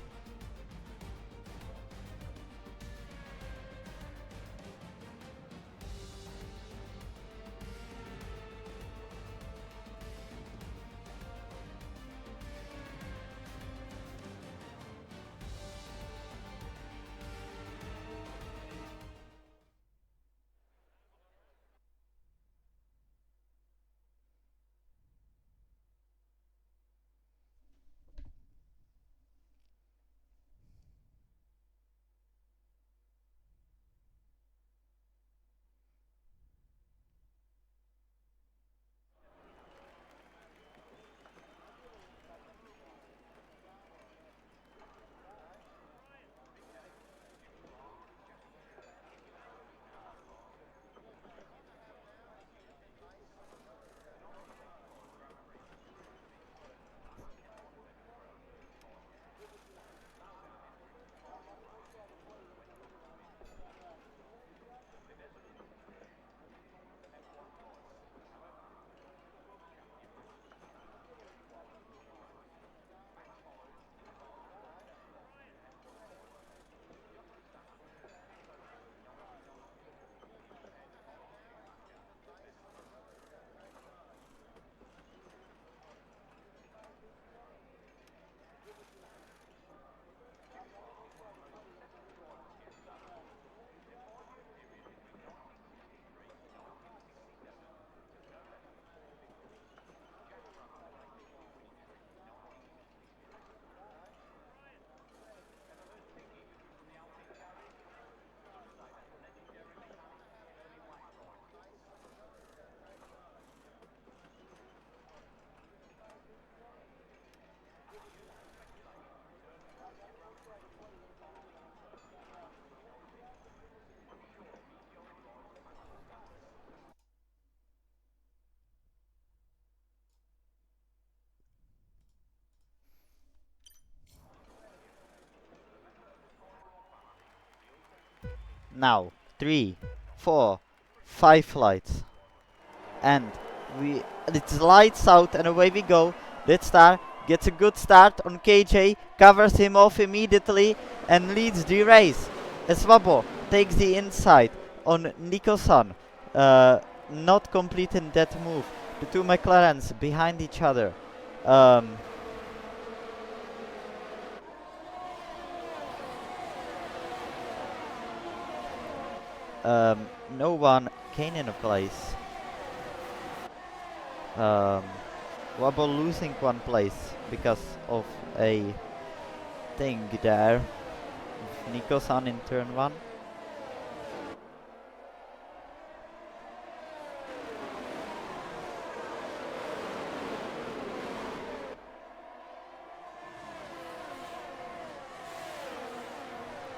Now, 3, 4, 5 lights. And it's lights out and away we go. Deathstar gets a good start on KJ, covers him off immediately and leads the race. Swabo takes the inside on Nicholson, not completing that move. The two McLarens behind each other. No one came in a place. Wobble losing one place because of a thing there. Nico-san in turn 1.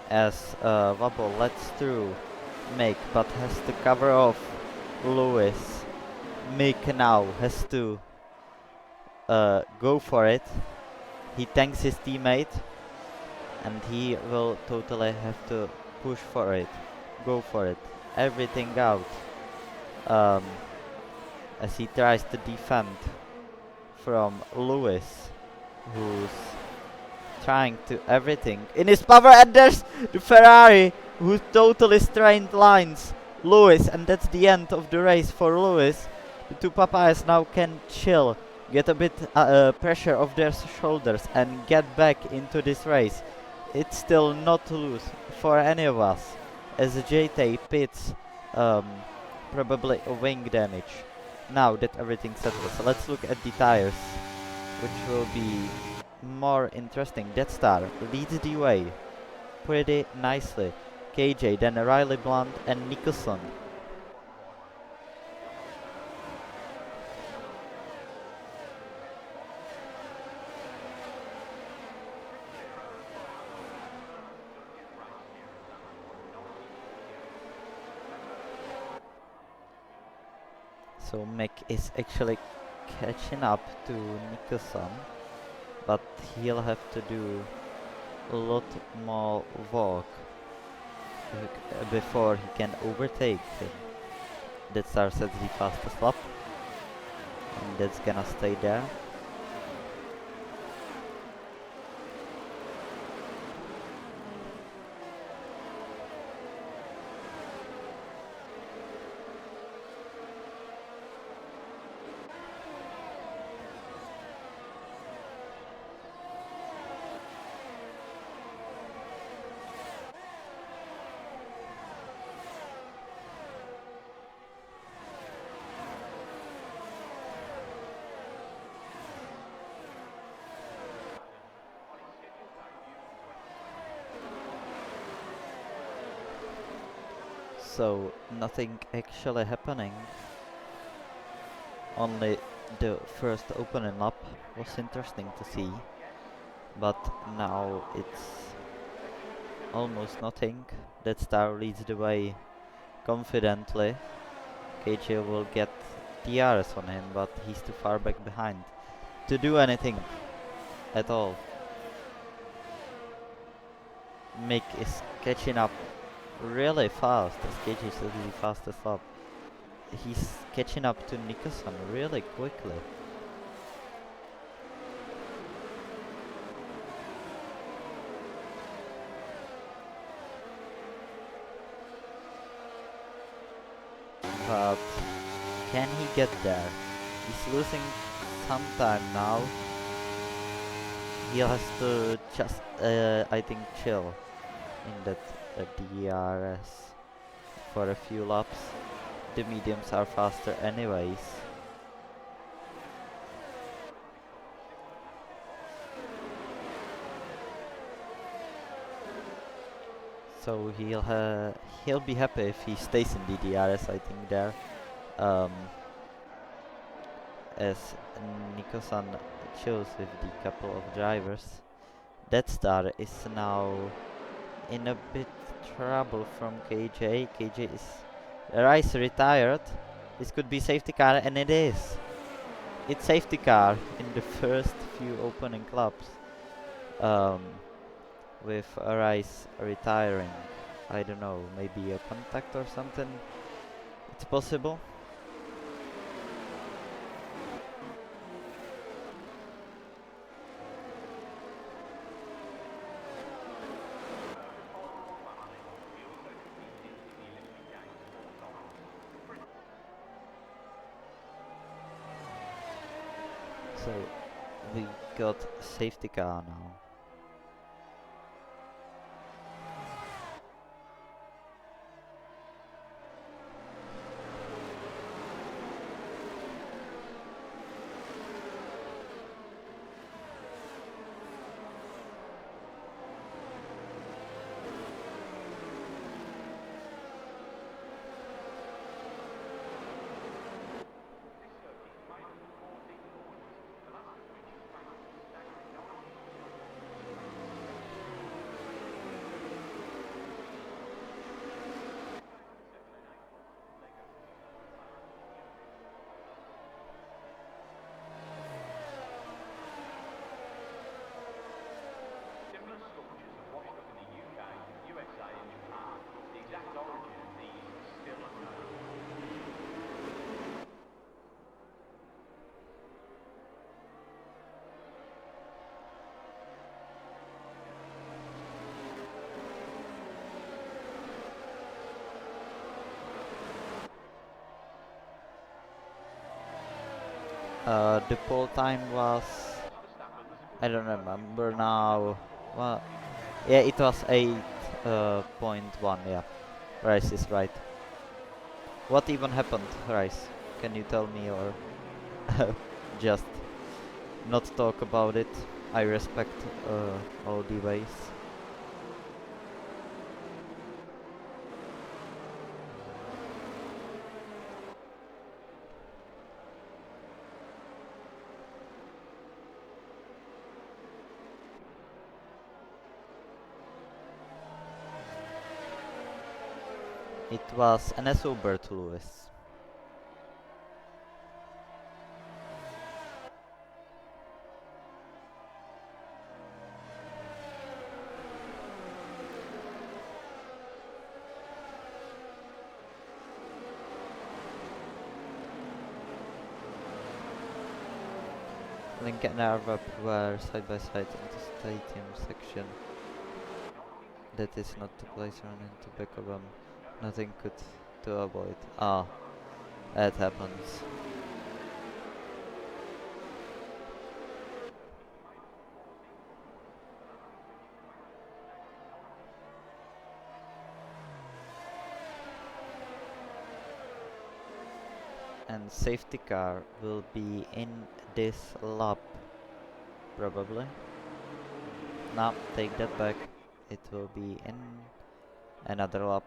As Wobble lets through Mick, but has to cover off Lewis. Mick now has to go for it. He thanks his teammate and he will totally have to push for it, go for it, everything out, as he tries to defend from Lewis, who's trying to everything in his power, and there's the Ferrari who totally strained lines Lewis, and that's the end of the race for Lewis. The two Papayas now can chill, get a bit pressure off their shoulders and get back into this race. It's still not to lose for any of us, as JT pits probably a wing damage. Now that everything settles, so let's look at the tires, which will be more interesting. Deathstar leads the way pretty nicely. KJ, then Riley Blunt and Nicholson. So Mick is actually catching up to Nicholson, but he'll have to do a lot more walk before he can overtake him. Deathstar sets the fastest lap, and that's gonna stay there. So nothing actually happening. Only the first opening lap was interesting to see, but now it's almost nothing. Deathstar leads the way confidently. KJ will get DRS on him, but he's too far back behind to do anything at all. Mick is catching up really fast, as KJ is the fastest lap. He's catching up to Nicholson really quickly. But can he get there? He's losing some time now. He has to just, I think, chill in that DRS for a few laps. The mediums are faster anyways. So he'll be happy if he stays in the DRS, I think, there. As Nico-san chills with the couple of drivers. Deathstar is now in a bit trouble from KJ. KJ is Rice retired. This could be safety car, and it is. It's safety car in the first few opening laps, with Rice retiring. I don't know, maybe a contact or something. It's possible. So we got safety car now. The pole time was, I don't remember now. Well, yeah, it was 8.1. Yeah, Rice is right. What even happened, Rice? Can you tell me, or just not talk about it? I respect all the ways. It was NSO Bert Lewis. Lincoln and Arvap were side by side in the stadium section. That is not the place run into back of them. Nothing could to avoid. Ah, that happens. And safety car will be in this lap, probably. No, take that back. It will be in another lap.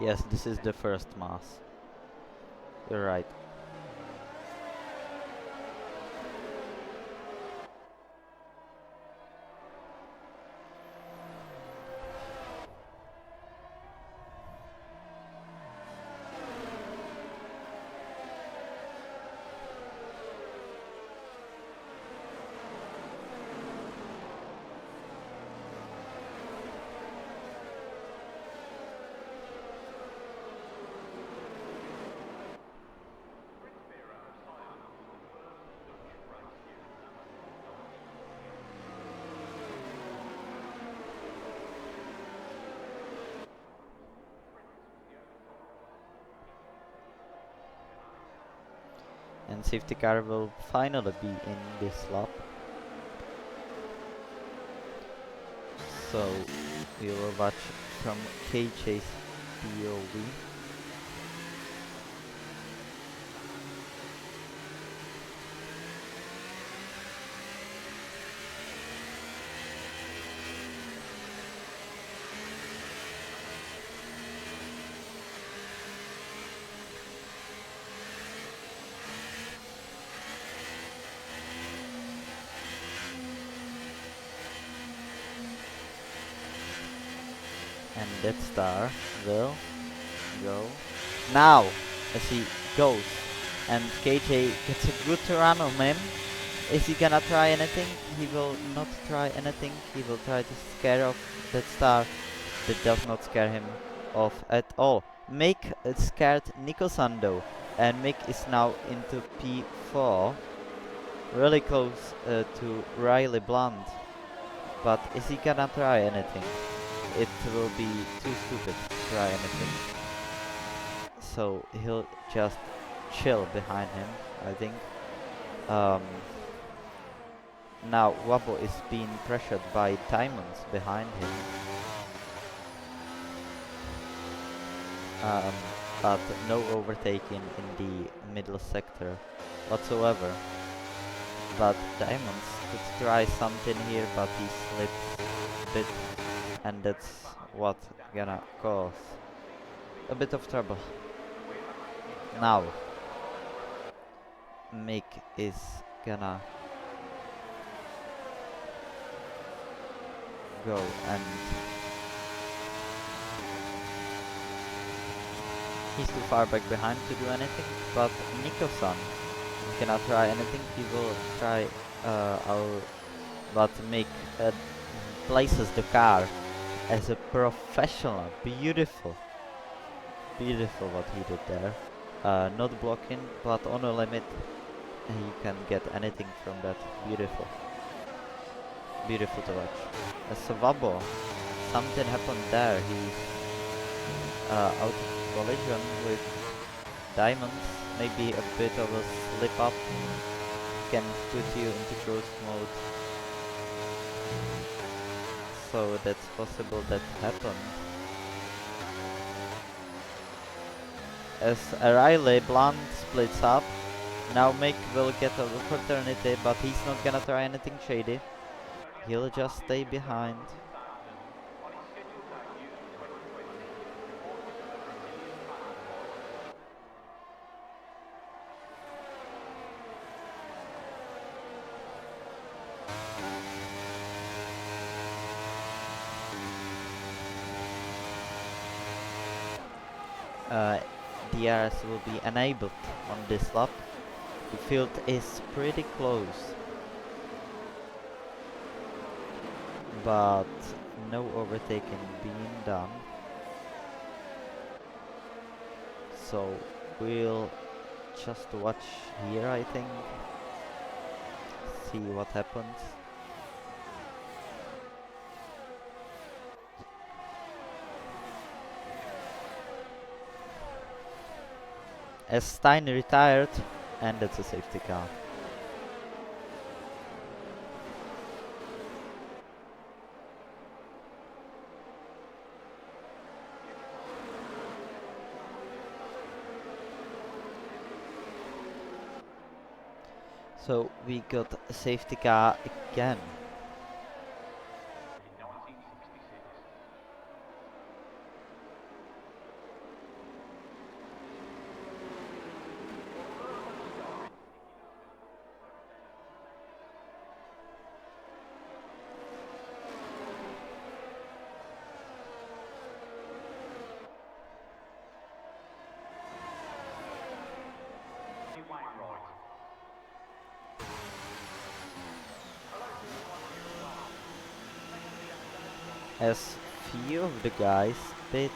Yes, this is the first mass. You're right. And safety car will finally be in this lap. So We will watch from KJ's POV. And that star will go now as he goes, and KJ gets a good run on him. Is he gonna try anything? He will not try anything. He will try to scare off that star. That does not scare him off at all. Mick scared Nicholson though, and Mick is now into P4, really close to Riley Blunt. But is he gonna try anything? It will be too stupid to try anything. So he'll just chill behind him, I think. Now Wabo is being pressured by Diamonds behind him. But no overtaking in the middle sector whatsoever. But Diamonds could try something here, but he slips a bit, and that's what gonna cause a bit of trouble. Now Mick is gonna go, and he's too far back behind to do anything, but Nicholson cannot try anything. He will try but Mick places the car as a professional. Beautiful. Beautiful what he did there. Not blocking, but on a limit. He can get anything from that. Beautiful. Beautiful to watch. Wabo, something happened there. He's out of collision with Diamonds. Maybe a bit of a slip up can put you into ghost mode. So that's possible that happened. As Riley Blunt splits up, now Mick will get a opportunity, but he's not gonna try anything shady. He'll just stay behind. DRS will be enabled on this lap. The field is pretty close, but no overtaking being done. So we'll just watch here, I think. See what happens. As Stein retired, and that's a safety car. So we got a safety car again. As few of the guys pit,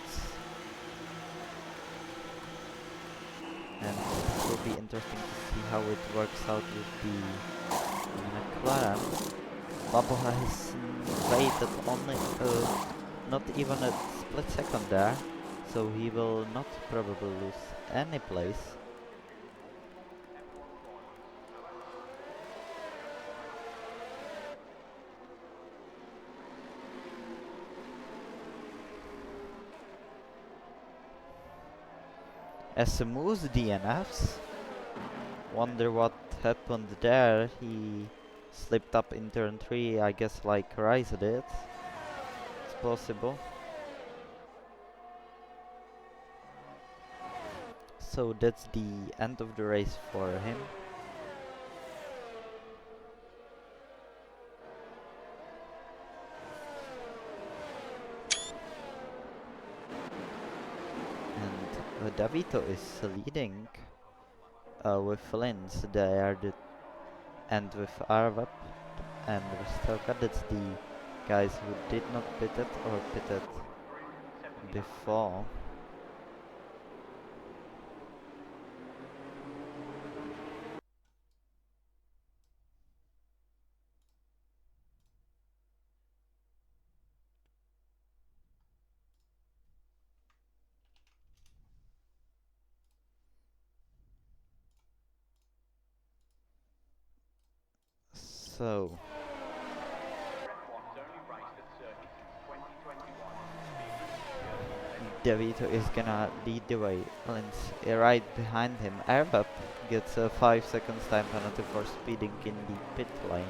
and it will be interesting to see how it works out with the McLaren. Wabo has waited only not even a split second there, so he will not probably lose any place. smooth DNFs. Wonder what happened there. He slipped up in turn 3, I guess, like Rice did. It's possible. So that's the end of the race for him. And Davito is leading with Lins. They are the and with Arvap and Ristoka. That's the guys who did not pit it or pitted before. So Davito is gonna lead the way. Lins right behind him. Arvap gets a 5 seconds time penalty for speeding in the pit lane.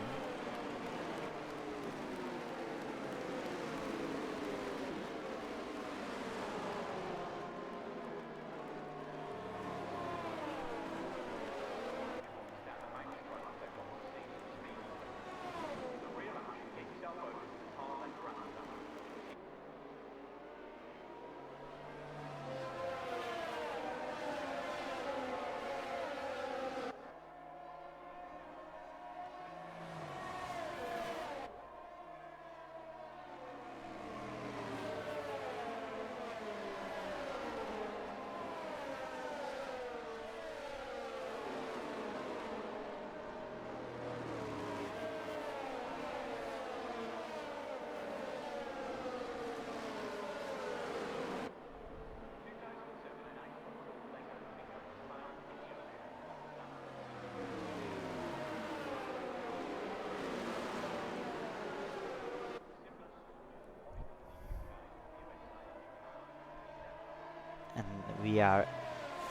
And we are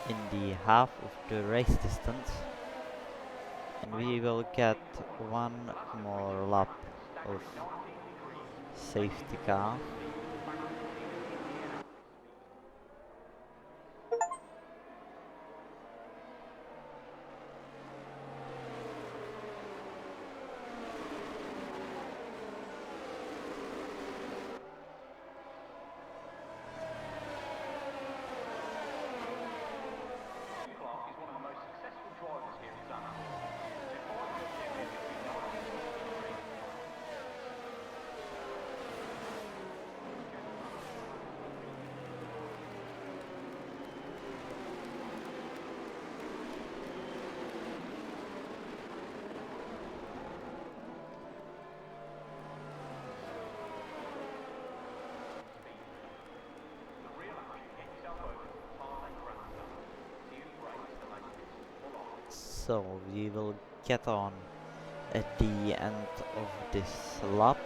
in the half of the race distance, and we will get one more lap of safety car. So we will get on at the end of this lap.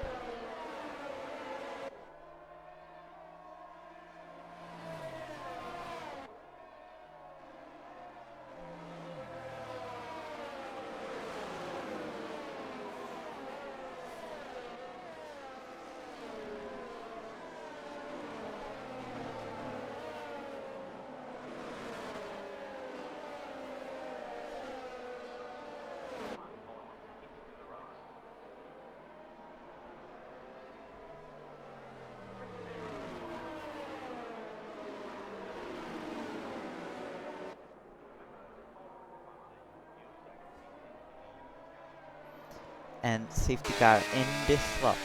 And safety car in this lap.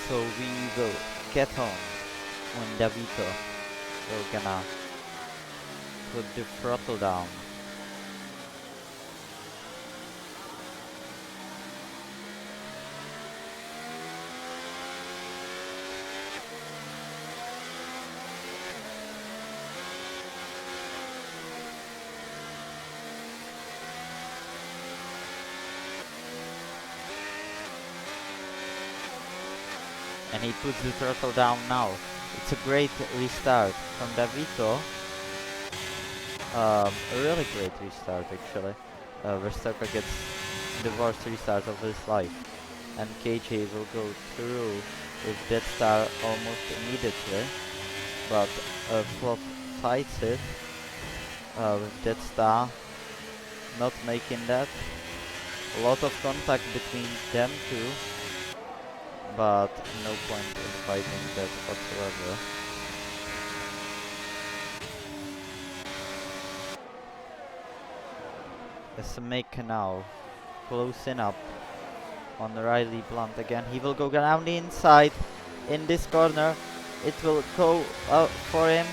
So we will get on when Davito will gonna put the throttle down. And he puts the throttle down now. It's a great restart from Davito. A really great restart actually. Verstappen gets the worst restart of his life, and KJ will go through with that star almost immediately, but Fluff fights it with that star, not making that. A lot of contact between them two, but no point in fighting that whatsoever. As Mick now closing up on Riley Blunt again. He will go down the inside in this corner. It will go for him.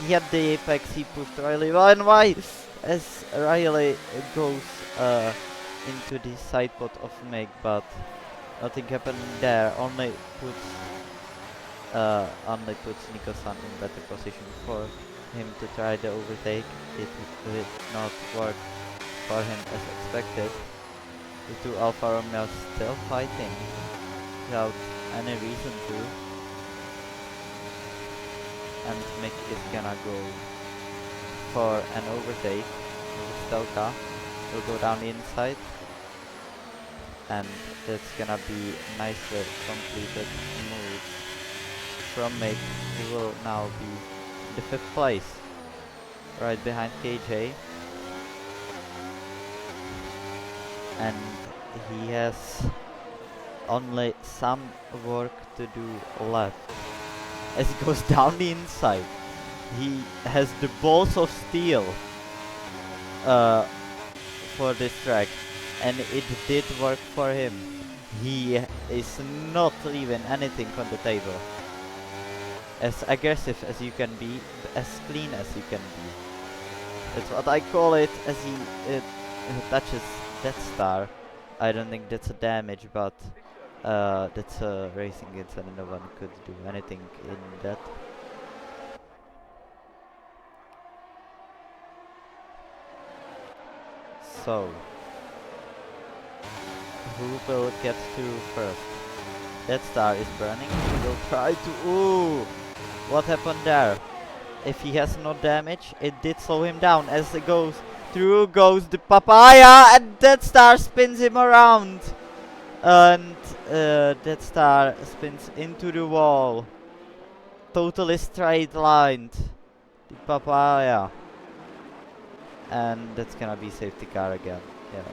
He had the apex, he pushed Riley and why? As Riley goes into the side pot of Mick, but nothing happening there. Only puts Nico-san in better position for him to try the overtake. It did not work for him as expected. The two Alfa Romeos still fighting without any reason to. And Mick is gonna go for an overtake. Stelka will go down the inside. And that's gonna be nicely completed move from Mick. He will now be in the 5th place, right behind KJ. And he has only some work to do left. As he goes down the inside, he has the balls of steel for this track, and it did work for him. He is not leaving anything on the table. As aggressive as you can be, as clean as you can be. That's what I call it. As he touches that star, I don't think that's a damage, but that's a racing incident. No one could do anything in that. So, who will get to first? That star is burning. He will try to. Ooh! What happened there? If he has no damage, it did slow him down. As it goes through, goes the papaya, and that star spins him around. And that star spins into the wall. Totally straight lined. The papaya. And that's gonna be safety car again. Yeah.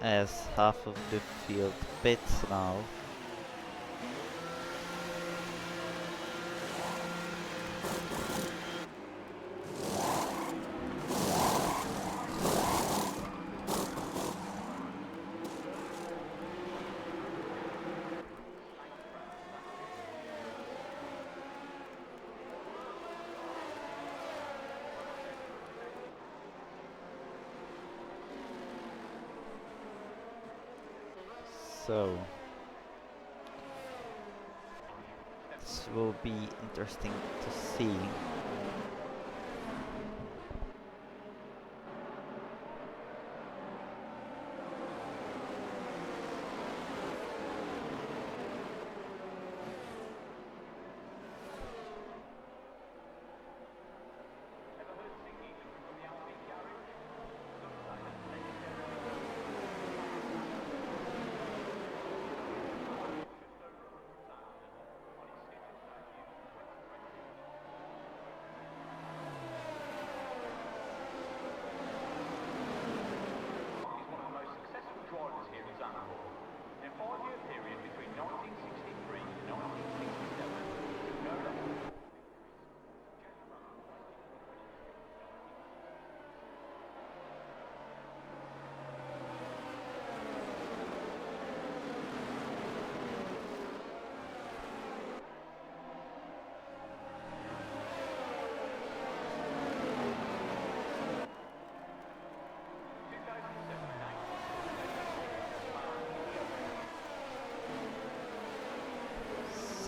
As half of the field pits now. So this will be interesting to see.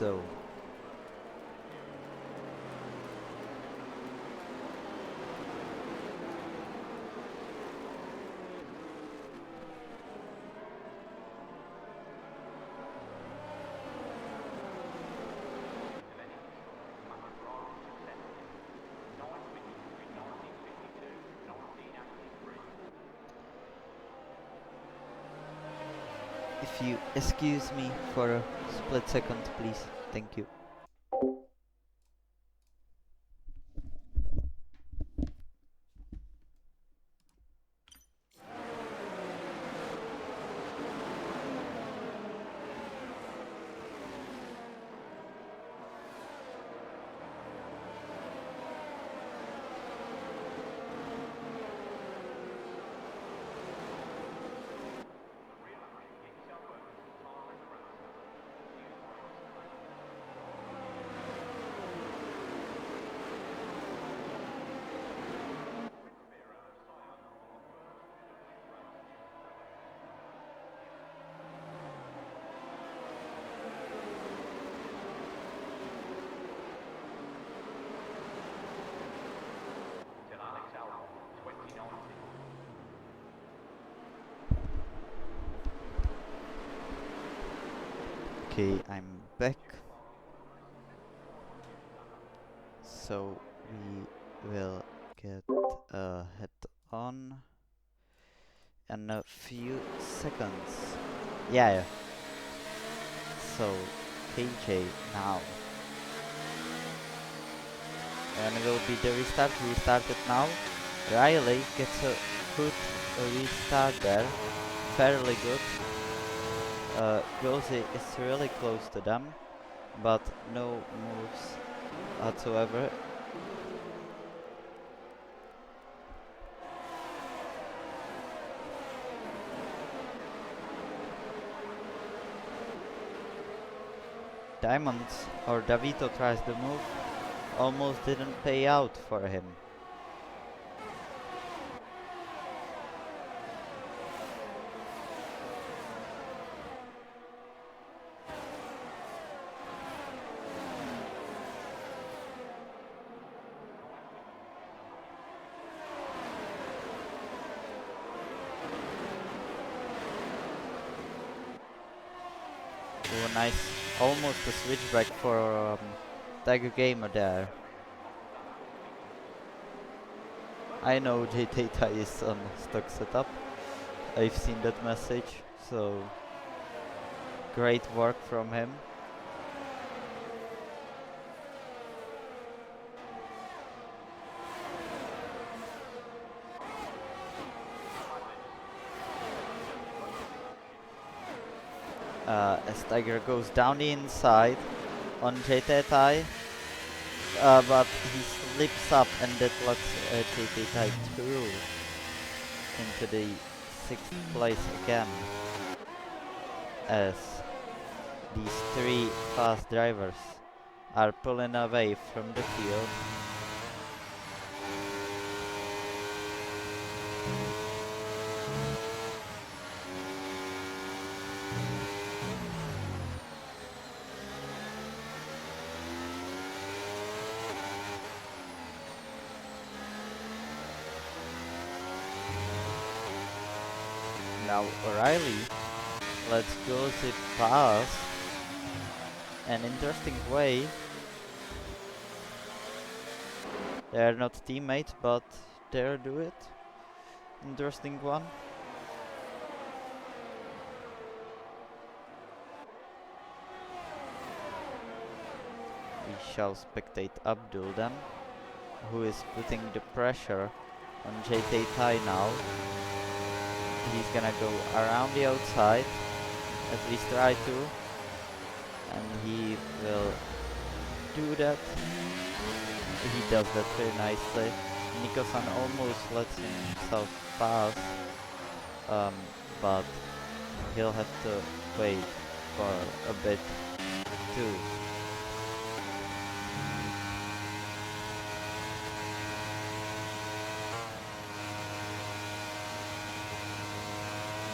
So if you excuse me for a split second, please. Thank you. Okay, I'm back. So we will get a head on in a few seconds. Yeah. So KJ now. And it will be the restart. Restart it now. Riley gets a good restart there. Fairly good. Gulzy is really close to them, but no moves whatsoever. Diamonds, or Davito tries the move, almost didn't pay out for him. Oh, nice. Almost a switchback for Tiger Gamer there. I know JT is on stock setup. I've seen that message, so great work from him. As Tiger goes down the inside on JT, but he slips up and that locks JT through into the 6th place again, as these 3 fast drivers are pulling away from the field. Now O'Reilly lets Gulzy pass an interesting way. They're not teammates, but they'll do it. Interesting one. We shall spectate Abdul then, who is putting the pressure on JT now. He's gonna go around the outside, at least try to, and he will do that. He does that very nicely. Nico-san almost lets himself pass, but he'll have to wait for a bit too.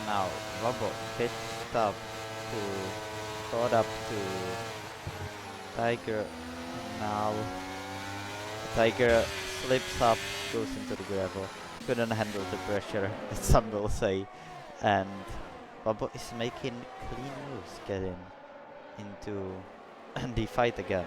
Now Robo pitched up to caught up to Tiger now. Tiger slips up, goes into the gravel. Couldn't handle the pressure, as some will say. And Bobo is making clean moves, getting into the fight again.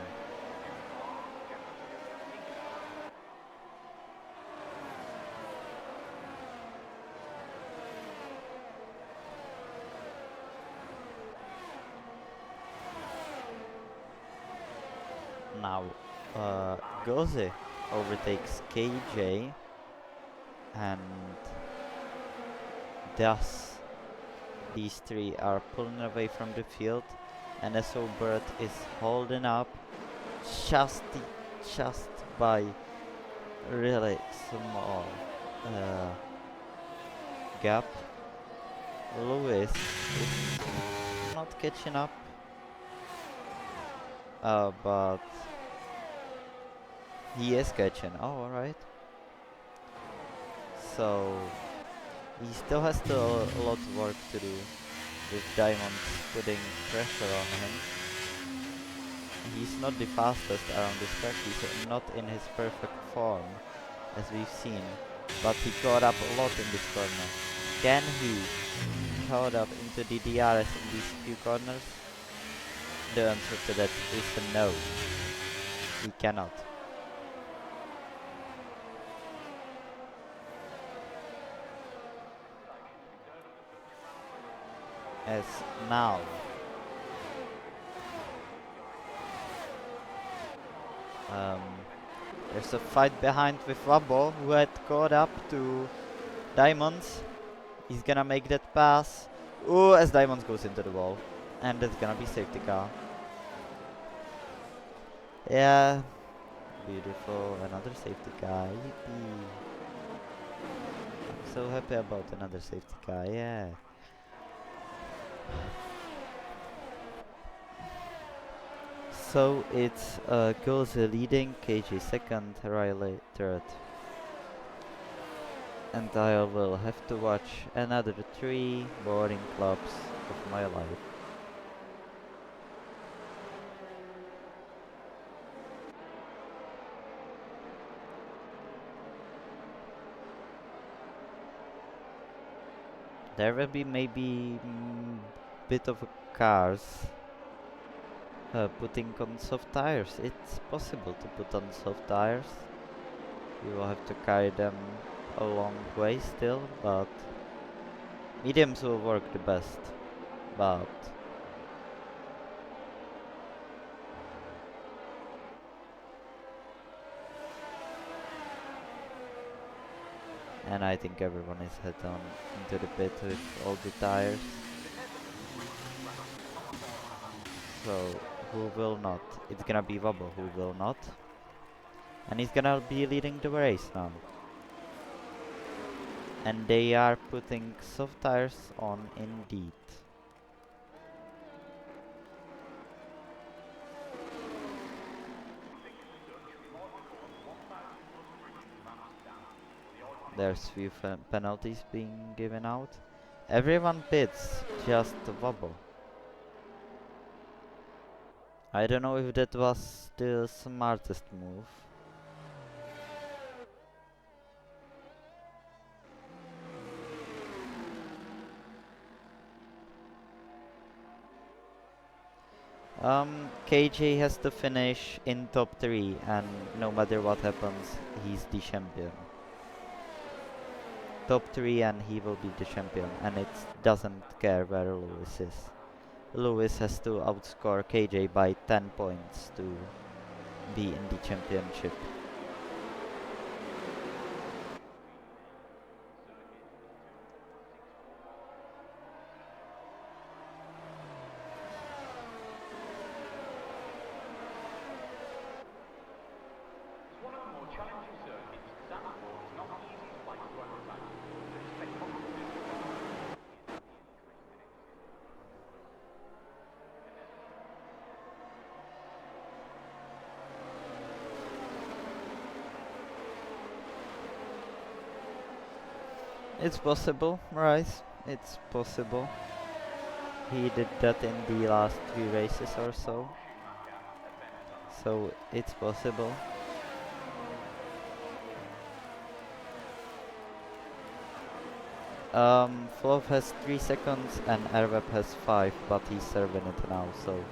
Now, Goze overtakes KJ, and thus these three are pulling away from the field, and SO Bird is holding up just by really small gap. Lewis is not catching up, but he is catching. Oh, alright. So he still has a lot of work to do with Diamonds putting pressure on him. He's not the fastest around this track, he's not in his perfect form, as we've seen, but he caught up a lot in this corner. Can he caught up into the DRS in these few corners? The answer to that is a no. He cannot. As now there's a fight behind with Wabo, who had caught up to Diamonds. He's gonna make that pass. Oh, as Diamonds goes into the wall. And that's gonna be safety car. Yeah. Beautiful. Another safety car. Yippee. I'm so happy about another safety car. Yeah. So it's Goze leading, KJ second, Riley third. And I will have to watch another 3 boring clubs of my life. There will be maybe bit of cars putting on soft tires. It's possible to put on soft tires. You will have to carry them a long way still, but mediums will work the best. But and I think everyone is head on into the pit with all the tires. So who will not? It's gonna be Wobble who will not. And he's gonna be leading the race now. And they are putting soft tires on indeed. There's few penalties being given out. Everyone pits, just Wobble. I don't know if that was the smartest move. KJ has to finish in top 3, and no matter what happens, he's the champion. Top 3 and he will be the champion, and it doesn't care where Lewis is. Lewis has to outscore KJ by 10 points to be in the championship. It's possible, right? It's possible. He did that in the last 3 races or so. so it's possible. Flop has 3 seconds and Airweb has 5, but he's serving it now, so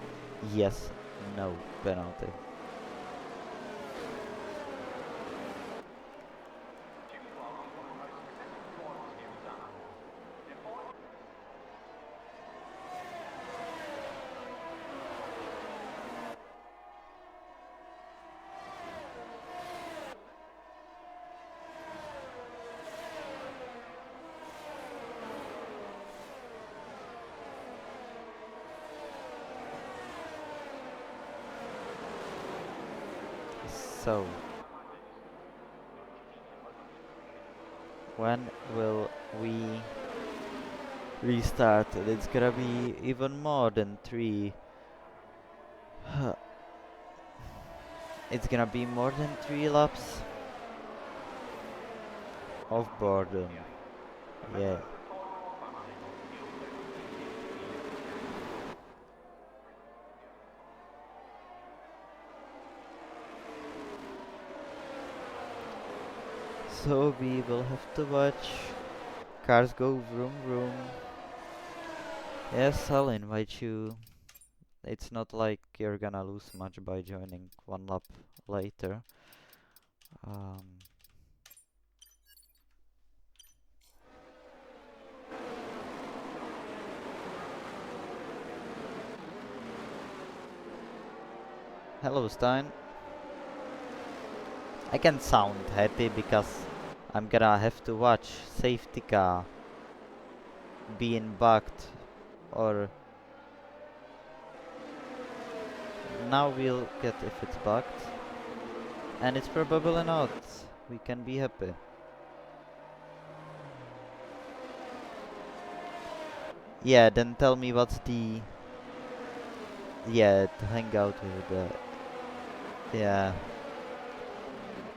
yes, no penalty. So, when will we restart? It's gonna be even more than 3. It's gonna be more than 3 laps of boredom. Yeah. So we will have to watch cars go vroom vroom. Yes, I'll invite you. It's not like you're gonna lose much by joining 1 lap later. Hello Stein. I can sound happy because I'm gonna have to watch safety car being bugged, or now we'll get if it's bugged, and it's probably not. We can be happy. Yeah, then tell me what's the... Yeah, to hang out with the... Yeah.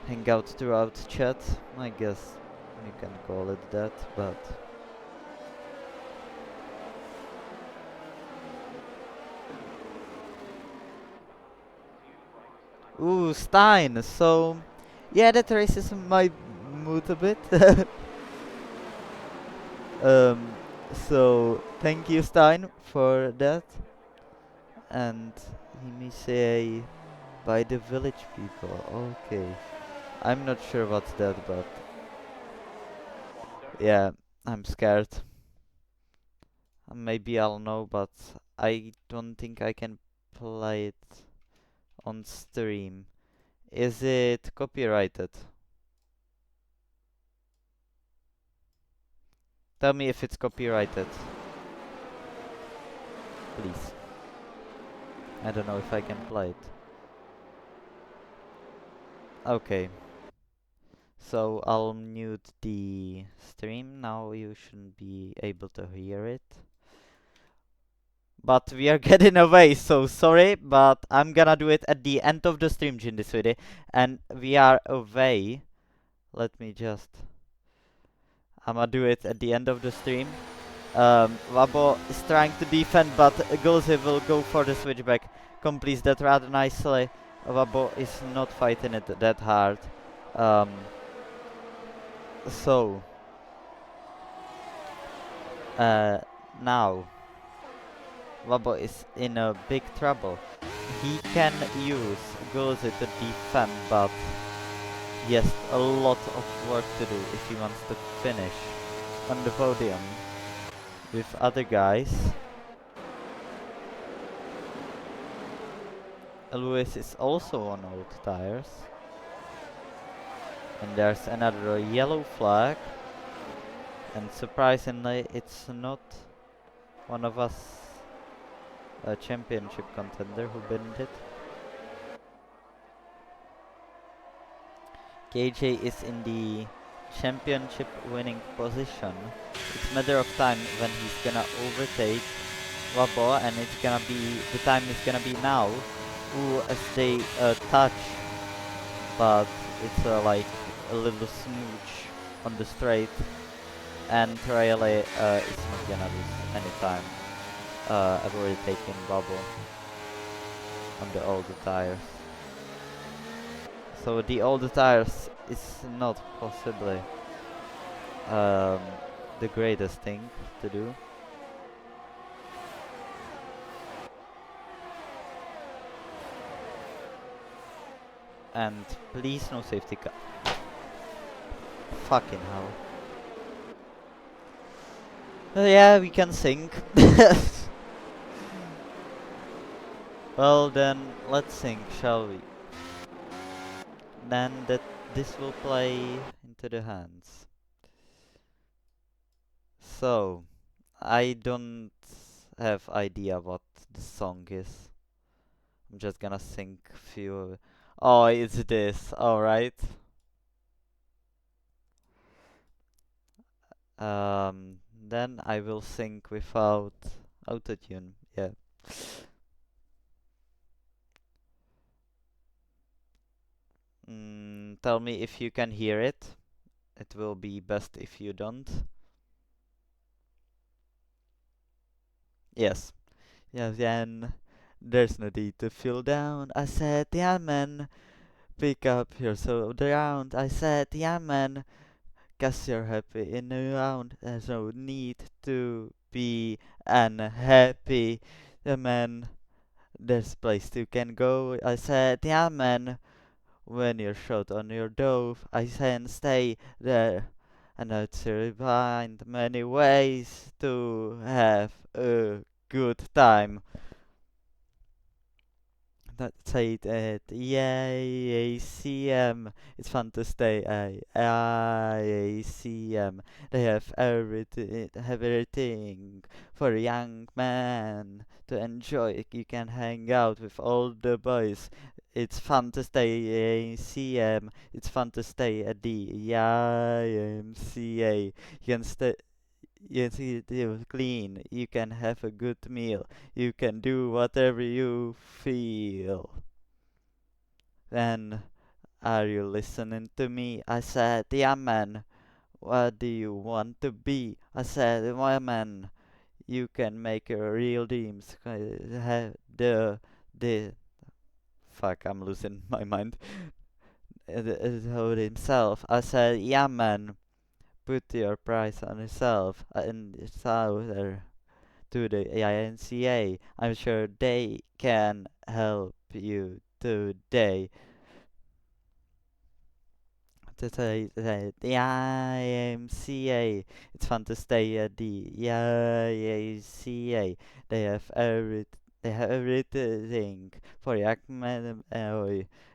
Hang out throughout chat, I guess you can call it that, but... Ooh, Stein! So... Yeah, that raises my mood a bit. So, thank you Stein for that. And let me say... By the village people, okay. I'm not sure what's that, but... Yeah, I'm scared. Maybe I'll know, but I don't think I can play it on stream. Is it copyrighted? Tell me if it's copyrighted. Please. I don't know if I can play it. Okay. So I'll mute the stream. Now you shouldn't be able to hear it. But we are getting away, so sorry, but I'm gonna do it at the end of the stream in this video. And we are away. Let me just... I'm gonna do it at the end of the stream. Wabo is trying to defend, but Gulzi will go for the switchback. Completes that rather nicely. Wabo is not fighting it that hard. So... now... Wabo is in a big trouble. He can use Gulzi to defend, but he has a lot of work to do if he wants to finish on the podium with other guys. Lewis is also on old tires. And there's another yellow flag. And surprisingly, it's not one of us, a championship contender, who binned it. KJ is in the championship winning position. It's a matter of time when he's gonna overtake Wabo, and it's gonna be, the time is gonna be now. Ooh, as they touch, but it's like a little smooch on the straight, and really it's not gonna lose any time. I've already taken Wabo on the older tires. So the old tires is not possibly um, the greatest thing to do. And please no safety car. Fucking hell. Yeah, we can sync. Well then, let's sync, shall we? Then this will play into the hands. So, I don't have idea what the song is. I'm just gonna sync few. Oh, it's this. Alright. Then I will sync without autotune. Yeah. Tell me if you can hear it. It will be best if you don't. Yes. Yeah, then there's no need to feel down. I said, yeah, man. Pick up your soul around. I said, yeah, man. Guess you're happy in the round. There's no need to be unhappy. Yeah, man. There's place you can go. I said, yeah, man. When you're short on your dove, I can stay there. And I'd find many ways to have a good time. Say that, yay, ACM. It's fun to stay ACM. They have everything for a young man to enjoy. You can hang out with all the boys. It's fun to stay ACM. It's fun to stay at the YMCA. You can stay. You see, you clean, you can have a good meal, you can do whatever you feel. Then, are you listening to me? I said, yeah, man. What do you want to be? I said, well, man, you can make your real dreams. The fuck, I'm losing my mind. Told himself. I said, yeah, man. Put your price on yourself and it's out there to the INCA. I'm sure they can help you today. To say that the IMCA, it's fun to stay at the IMCA. They have everything for young men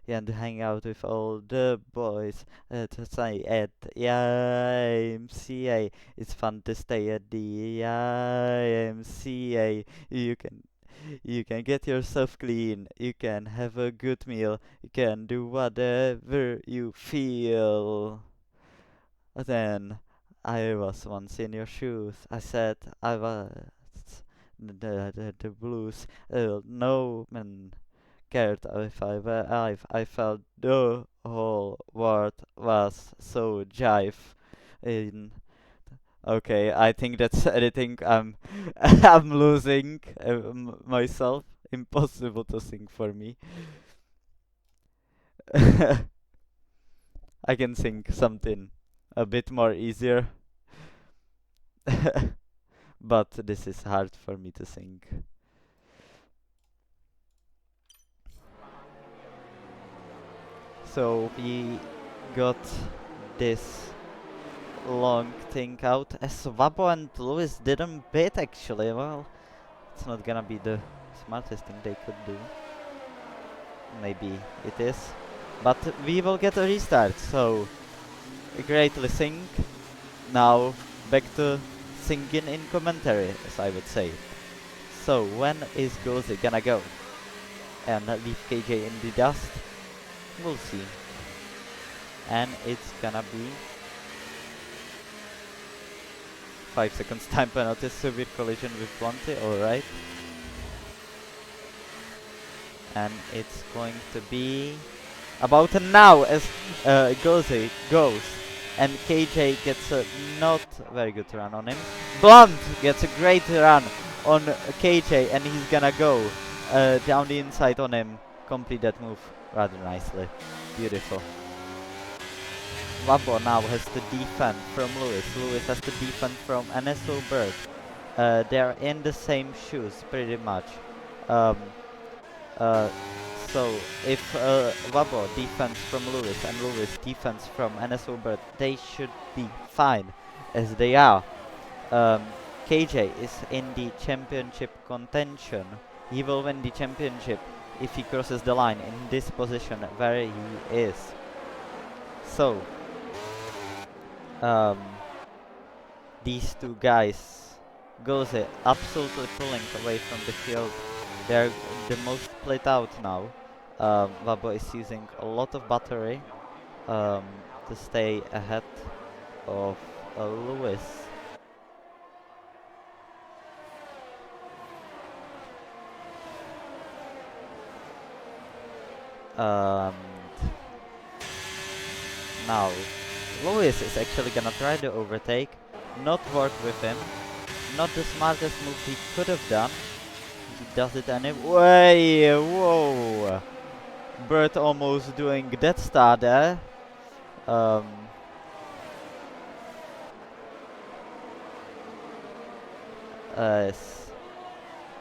and to hang out with all the boys. To say at the IMCA, it's fun to stay at the IMCA. You can get yourself clean, you can have a good meal, you can do whatever you feel. Then I was once in your shoes. I said I was the blues. No man cared if I felt the whole world was so jive. In Okay, I think that's editing. I'm losing myself. Impossible to sing for me. I can sing something a bit more easier, but this is hard for me to sing. So we got this long thing out. Swabo and Lewis didn't bid actually. Well, it's not gonna be the smartest thing they could do. Maybe it is. But we will get a restart, so greatly sync. Now back to singing in commentary, as I would say. So when is Gozy gonna go and leave KJ in the dust? We'll see. And it's gonna be 5 seconds time penalty, severe collision with Blonty, alright. And it's going to be about now as Gozy goes. And KJ gets a not very good run on him. Blunt gets a great run on KJ and he's gonna go down the inside on him. complete that move rather nicely. Beautiful. Wabo now has to defend from Lewis. Lewis has to defend from NSO Bird. They're in the same shoes pretty much. Um, uh, so if Wabo defends from Lewis and Lewis defends from NSO Bird, they should be fine as they are. KJ is in the championship contention. He will win the championship if he crosses the line in this position where he is. So, these two guys, Gose absolutely pulling away from the field. They're the most split out now. Wabo is using a lot of battery to stay ahead of Lewis. Now, Lewis is actually gonna try to overtake, not work with him. Not the smartest move he could have done. He does it anyway. Whoa! Bird almost doing that star there.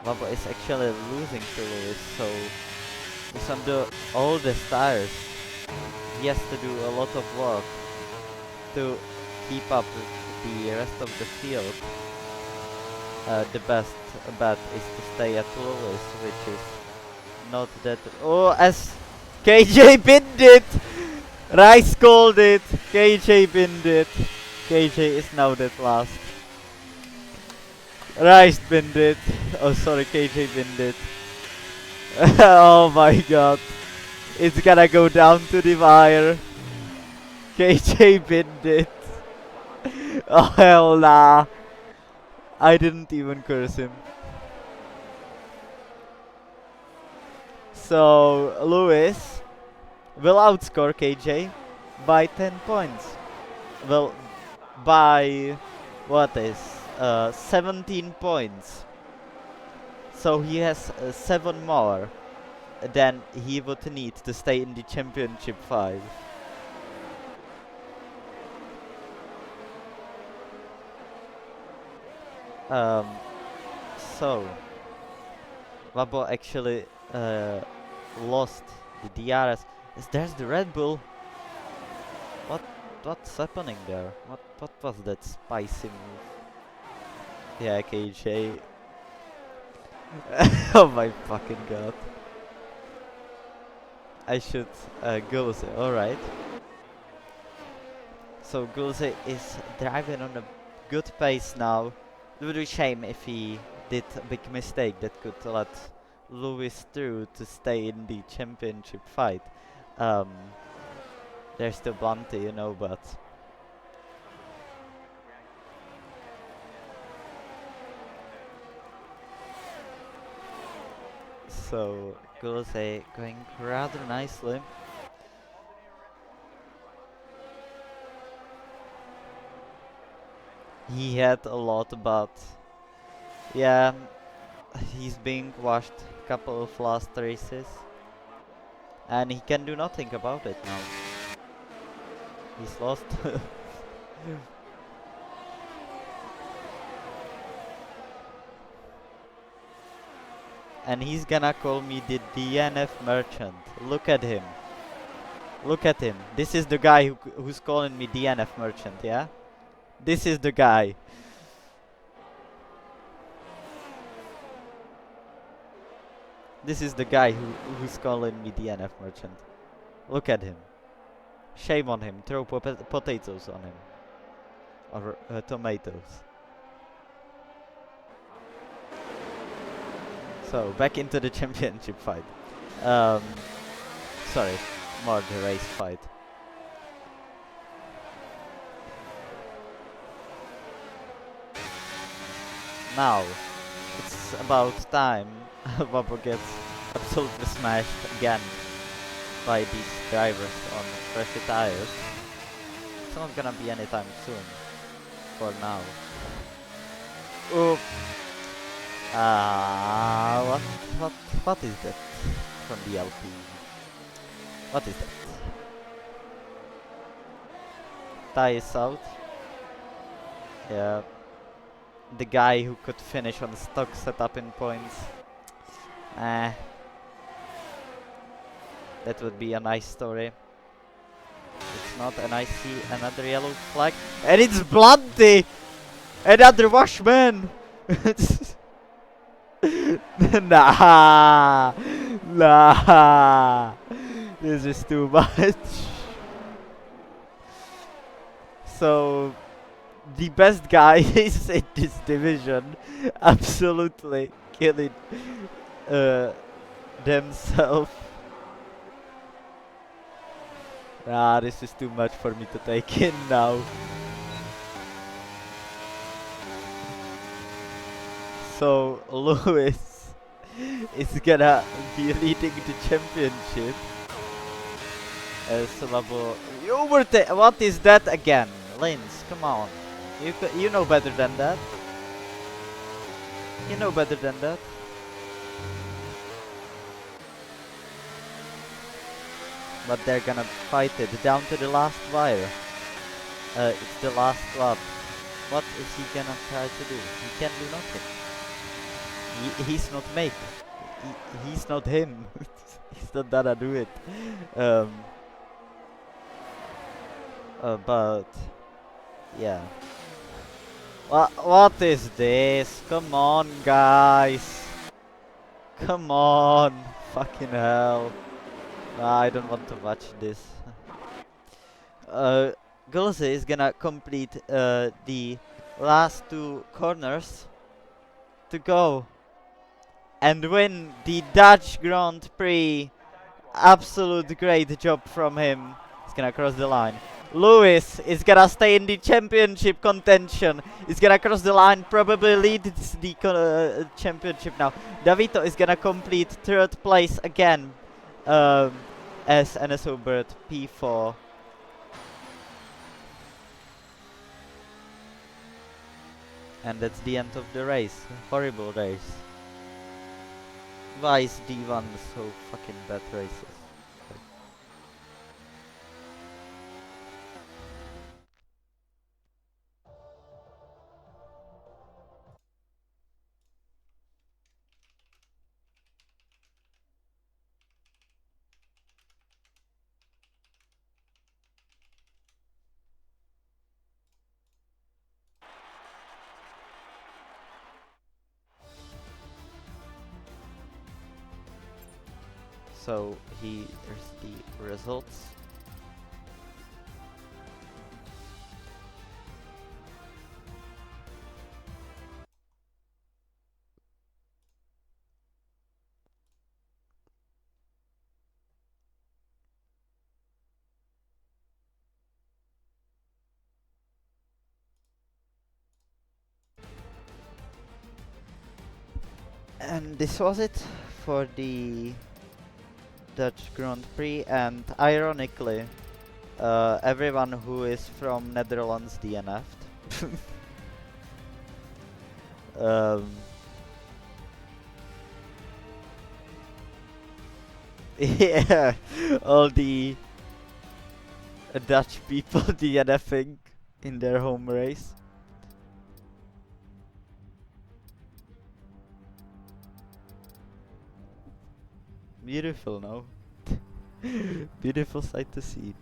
Wabo is actually losing to Lewis, so he's on the oldest tires. He has to do a lot of work to keep up with the rest of the field. The best bet is to stay at Lewis, which is not that. Oh, as KJ binned it! Rice called it! KJ binned it! KJ is now that last. Rice binned it. Oh, sorry, KJ binned it. Oh my god. It's gonna go down to the wire. KJ binned it. Oh hell nah. I didn't even curse him. So Lewis will outscore KJ by 10 points. Well, by what is 17 points. So he has 7 more than he would need to stay in the championship 5. So Wabo actually lost the DRS. There's the Red Bull. What's happening there? What was that spicy move? Yeah, KJ. Oh my fucking god. I should Gulse, alright. So Gulse is driving on a good pace now. It would be a shame if he did a big mistake that could let Lewis through to stay in the championship fight. There's still Bunty, you know, but so Gulse going rather nicely. He had a lot, but yeah, he's being washed a couple of last races, and he can do nothing about it now. He's lost. And he's gonna call me the DNF merchant. Look at him. Look at him. This is the guy who's calling me DNF merchant, yeah? This is the guy. This is the guy who's calling me DNF merchant. Look at him. Shame on him. Throw potatoes on him. Or tomatoes. So, back into the championship fight. Sorry, more the race fight. Now, it's about time Wabo gets absolutely smashed again by these drivers on fresher tires. It's not gonna be anytime soon, for now. Oop. What is that? from the LP. What is that? Ty is out. Yeah. The guy who could finish on stock setup in points. Eh. That would be a nice story. It's not, and I see another yellow flag. And it's Blunty! Another washman! Nah! Nah! This is too much. So, the best guy is in this division absolutely killing themselves. Ah, this is too much for me to take in now. So Lewis is gonna be leading the championship. What is that again? Linz, come on. You know better than that. You know better than that. But they're gonna fight it down to the last wire. It's the last lap. What is he gonna try to do? He can do nothing. He's not mate. He's not him. He's not gonna do it. But yeah. What is this? Come on, guys. Come on. Fucking hell. I don't want to watch this. Gulse is gonna complete the last two corners to go and win the Dutch Grand Prix. Absolute great job from him. He's gonna cross the line. Lewis is gonna stay in the championship contention. He's gonna cross the line, probably lead the championship now. Davito is gonna complete third place again as NSO Bird P4. And that's the end of the race. Horrible race. Why is D1 so fucking bad races? So here's the results. And this was it for the Dutch Grand Prix, and ironically, everyone who is from Netherlands DNF'd. Yeah, all the Dutch people DNFing in their home race. Beautiful, no? Beautiful sight to see.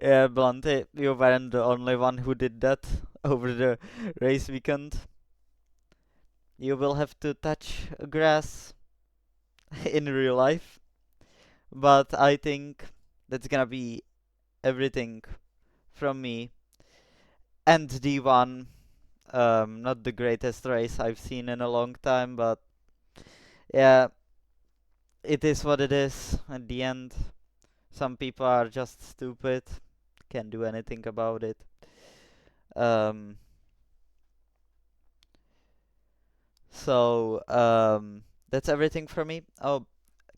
Yeah, Blante, you weren't the only one who did that over the race weekend. You will have to touch grass in real life. But I think that's gonna be everything from me and D1. Not the greatest race I've seen in a long time, but yeah, it is what it is at the end. Some people are just stupid, can't do anything about it. Um, so that's everything from me. Oh,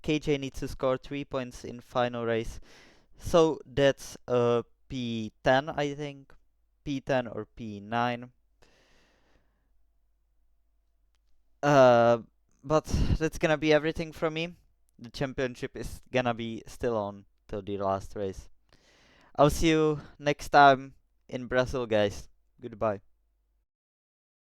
KJ needs to score 3 points in final race. So that's P10, I think. P10 or P9. Uh, but that's gonna be everything from me. The championship is gonna be still on till the last race. I'll see you next time in Brazil, guys. Goodbye.